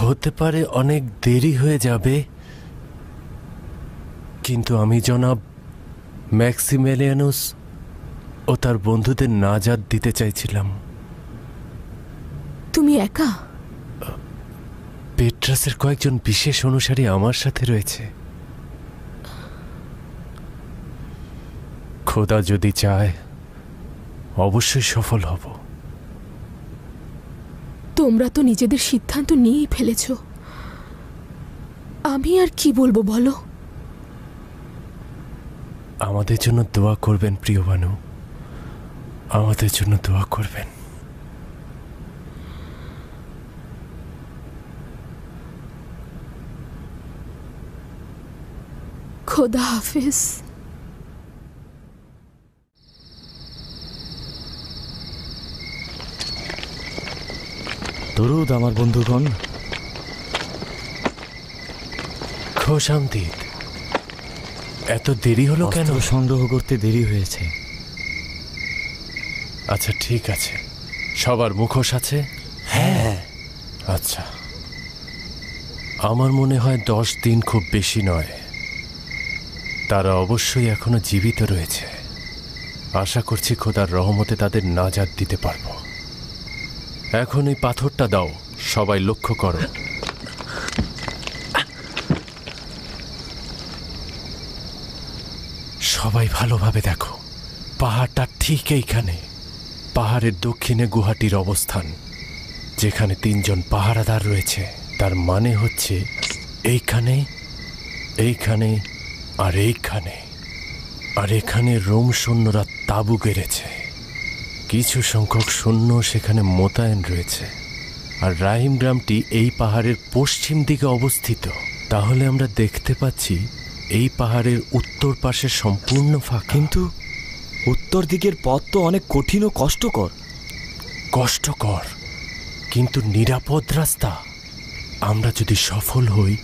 হতে পারে অনেক দেরি হয়ে যাবে, কিন্তু আমি জনাব ম্যাক্সিমেলিয়ানুস ও তার বন্ধুদের নাজাত দিতে চাইছিলাম। তুমি একা? পেট্রাসের কয়েকজন বিশেষ অনুসারী আমার সাথে রয়েছে। খোদা যদি চায় অবশ্যই সফল হব। তোমরা তো নিজেদের সিদ্ধান্ত নিয়েই ফেলেছ, আমি আর কি বলবো বলো। আমাদের জন্য দোয়া করবেন প্রিয় বানু, আমাদের জন্য দোয়া করবেন। খোদা হাফিজ। দরুদ আমার বন্ধুগণ। খোশামদিদ। এত দেরি হলো কেন? সংগ্রহ করতে দেরি হয়েছে। আচ্ছা ঠিক আছে, সবার মুখোশ আছে? হ্যাঁ। আচ্ছা, আমার মনে হয় 10 দিন খুব বেশি নয়। তারা অবশ্যই এখনো জীবিত রয়েছে। আশা করছি খোদার রহমতে তাদের নাজাত দিতে পারবো। এখন এই পাথরটা দাও, সবাই লক্ষ্য করো। সবাই ভালোভাবে দেখো, পাহাড়টা ঠিক এইখানে। পাহাড়ের দক্ষিণে গুহাটির অবস্থান, যেখানে 3 জন পাহারাদার রয়েছে। তার মানে হচ্ছে এইখানে, এইখানে আর এইখানে। আর এখানে রোম সৈন্যরা তাঁবু গেড়েছে। কিছু সংখ্যক সৈন্য সেখানে মোতায়েন রয়েছে। আর রাহিম গ্রামটি এই পাহাড়ের পশ্চিম দিকে অবস্থিত। তাহলে আমরা দেখতে পাচ্ছি এই পাহাড়ের উত্তর পাশে সম্পূর্ণ ফাঁকা। কিন্তু উত্তর দিকের পথ তো অনেক কঠিন ও কষ্টকর। কষ্টকর কিন্তু নিরাপদ রাস্তা। আমরা যদি সফল হই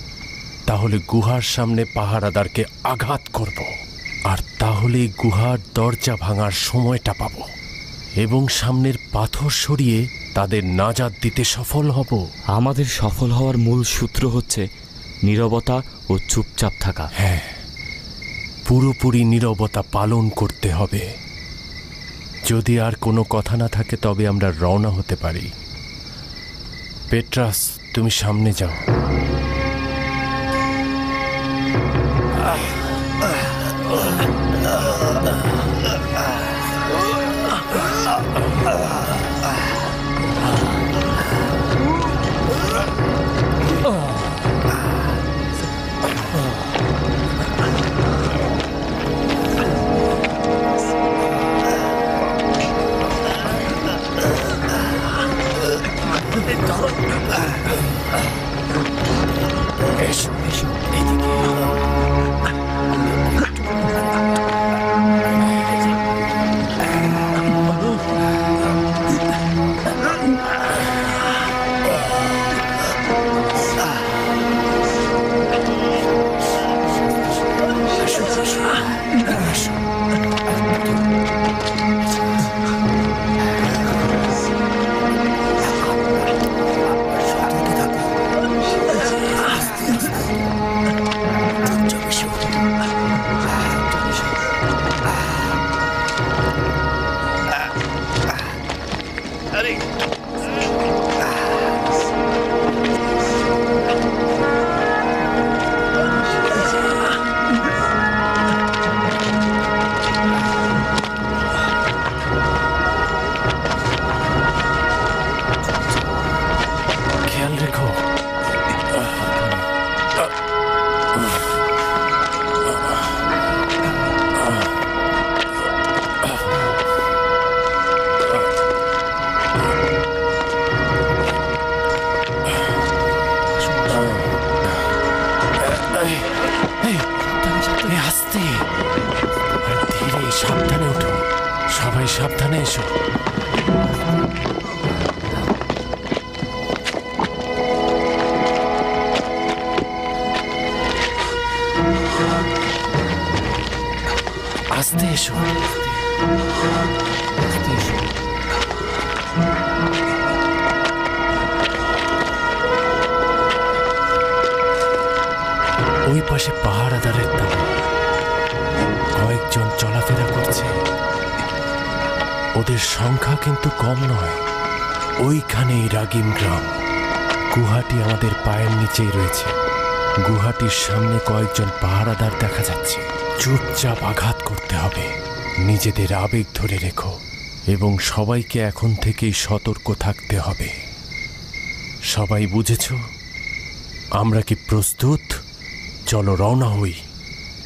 তাহলে গুহার সামনে পাহারাদারকে আঘাত করব, আর তাহলে গুহার দরজা ভাঙার সময়টা পাব এবং সামনের পাথর সরিয়ে তাদের নাজাত দিতে সফল হব। আমাদের সফল হওয়ার মূল সূত্র হচ্ছে নীরবতা ও চুপচাপ থাকা। হ্যাঁ, পুরোপুরি নীরবতা পালন করতে হবে। যদি আর কোনো কথা না থাকে তবে আমরা রওনা হতে পারি। পেট্রাস, তুমি সামনে যাও। এসো এসো এদিকে। খেয়াল রেখো। আস্তে ধীরে, সাবধানে ওঠো। সবাই সাবধানে এসো। আস্তে এসো। ওই পাশে পাহারাদারের তাঁবু। কয়েকজন চলাফেরা করছে। ওদের সংখ্যা কিন্তু কম নয়। ওইখানেই রাগিম গ্রাম। গুহাটি আমাদের পায়ের নিচেই রয়েছে। গুহাটির সামনে কয়েকজন পাহারাদার দেখা যাচ্ছে। চুপচাপ আঘাত করতে হবে। নিজেদের আবেগ ধরে রেখো এবং সবাইকে এখন থেকেই সতর্ক থাকতে হবে। সবাই বুঝেছ? আমরা কি প্রস্তুত? চলো রওনা হই।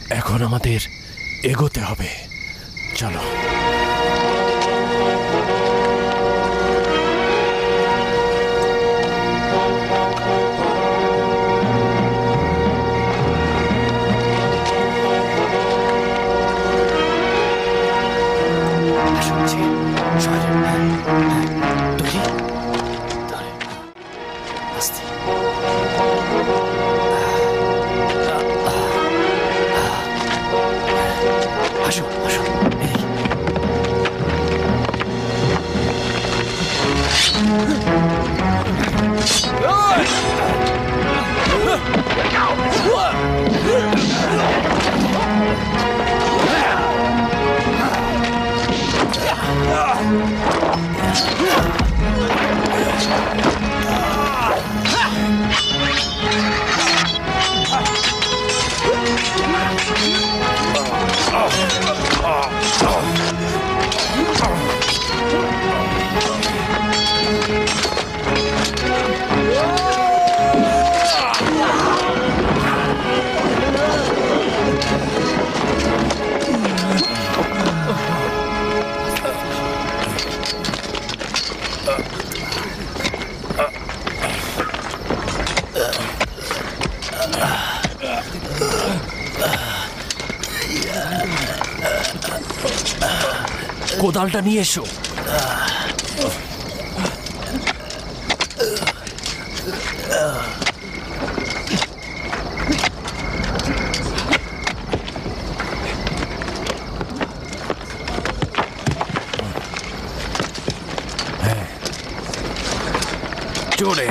এখন আমাদের এগোতে হবে। চলো। কোদালটা নিয়ে এসো। জোরে।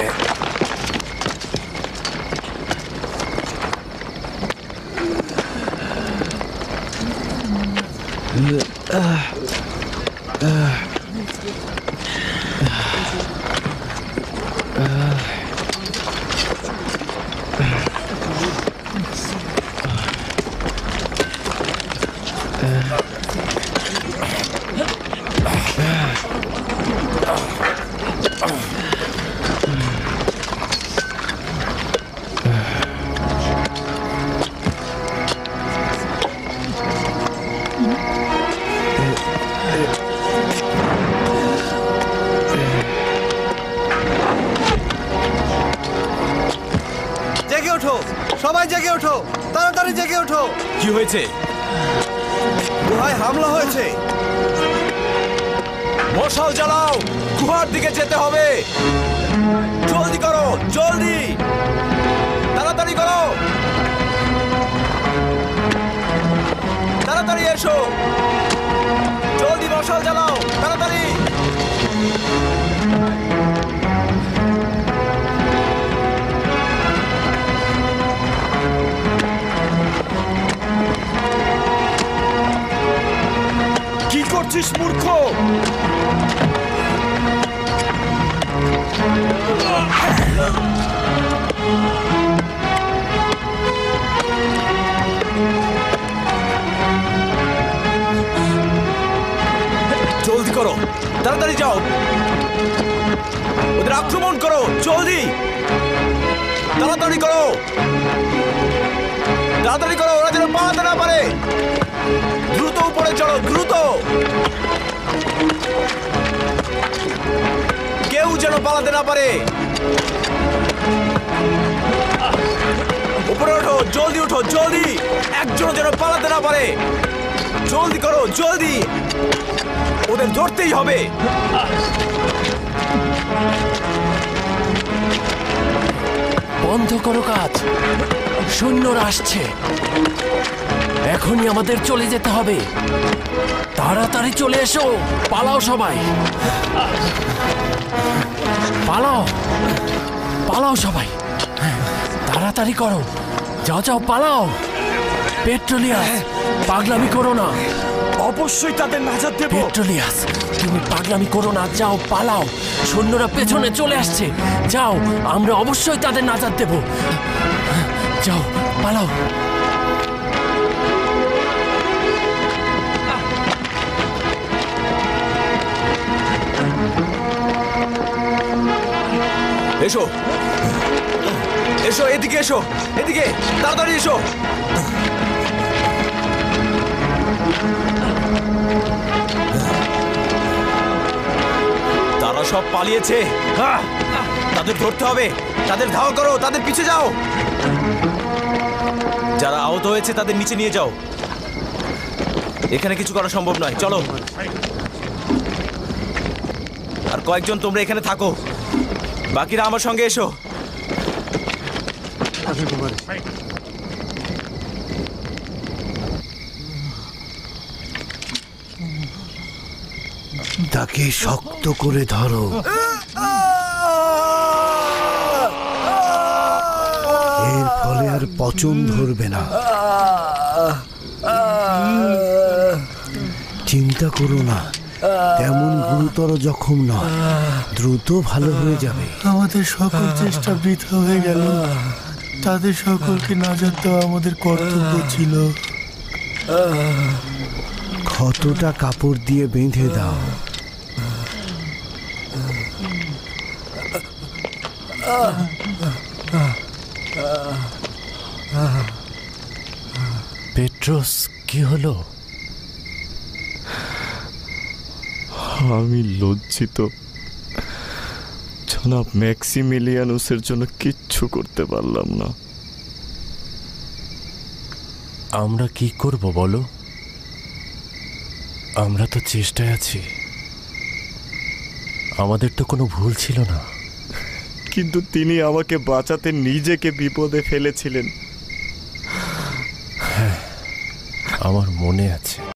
জেগে ওঠো, সবাই জেগে ওঠো, তাড়াতাড়ি জেগে ওঠো। কি হয়েছে? গুহায় হামলা হয়েছে। মশাল জ্বালাও, গুহার দিকে যেতে হবে। জলদি করো, জলদি, তাড়াতাড়ি করো, তাড়াতাড়ি এসো, জলদি মশাল জ্বালাও, তাড়াতাড়ি। কি করছিস মূর্খ? জলদি করো, তাড়াতাড়ি যাও, ওদের আক্রমণ করো, জলদি, তাড়াতাড়ি করো, তাড়াতাড়ি করো, ওরা যেন পালাতে না পারে। দ্রুত উপরে চড়ো, দ্রুত, কেউ যেন পালাতে না পারে। উপরে ওঠো, জলদি ওঠো, জলদি, একজন যেন পালাতে না পারে। জলদি করো, জলদি, ওদের ধরতেই হবে। বন্ধ করো কাজ, সৈন্যরা আসছে। এখনই আমাদের চলে যেতে হবে। তাড়াতাড়ি চলে এসো, পালাও সবাই, পালাও, পালাও সবাই, তাড়াতাড়ি করো, যাও যাও, পালাও। পেট্রোলিয়াস, পাগলামি করো না। অবশ্যই তাদের নাজাত দেব। পেট্রোলিয়াস, তুমি পাগলামি করো না, যাও পালাও। সৈন্যরা পেছনে চলে আসছে, যাও, আমরা অবশ্যই তাদের নাজাত দেব। যাও পালাও। এসো এসো, এদিকে এসো, এদিকে তাড়াতাড়ি এসো। তারা সব পালিয়েছে, তাদের ধরতে হবে, তাদের ধাওয়া করো, তাদের পিছে যাও। যারা আহত হয়েছে তাদের নিচে নিয়ে যাও, এখানে কিছু করা সম্ভব নয়। চলো, আর কয়েকজন তোমরা এখানে থাকো, বাকিরা আমার সঙ্গে এসো। তাকে শক্ত করে ধরো। এর ফলে আর পচন ধরবে না। চিন্তা করো না, তেমন গুরুতর জখম নয়, দ্রুত ভালো হয়ে যাবে। আমাদের সকল চেষ্টা বৃথা হয়ে গেল। তাদের সকলকে নাজাত দেওয়া আমাদের কর্তব্য ছিল। ক্ষতটা কাপড় দিয়ে বেঁধে দাও। পেট্রোস, কি হলো? আমি লজ্জিত। জনাব ম্যাক্সিমিলিয়ানুসের জন্য কিচ্ছু করতে পারলাম না। আমরা কি করব বলো? আমরা তো চেষ্টায় আছি। আমাদের তো কোনো ভুল ছিল না। কিন্তু তিনি আমাকে বাঁচাতে নিজেকে বিপদে ফেলেছিলেন। হ্যাঁ, আমার মনে আছে।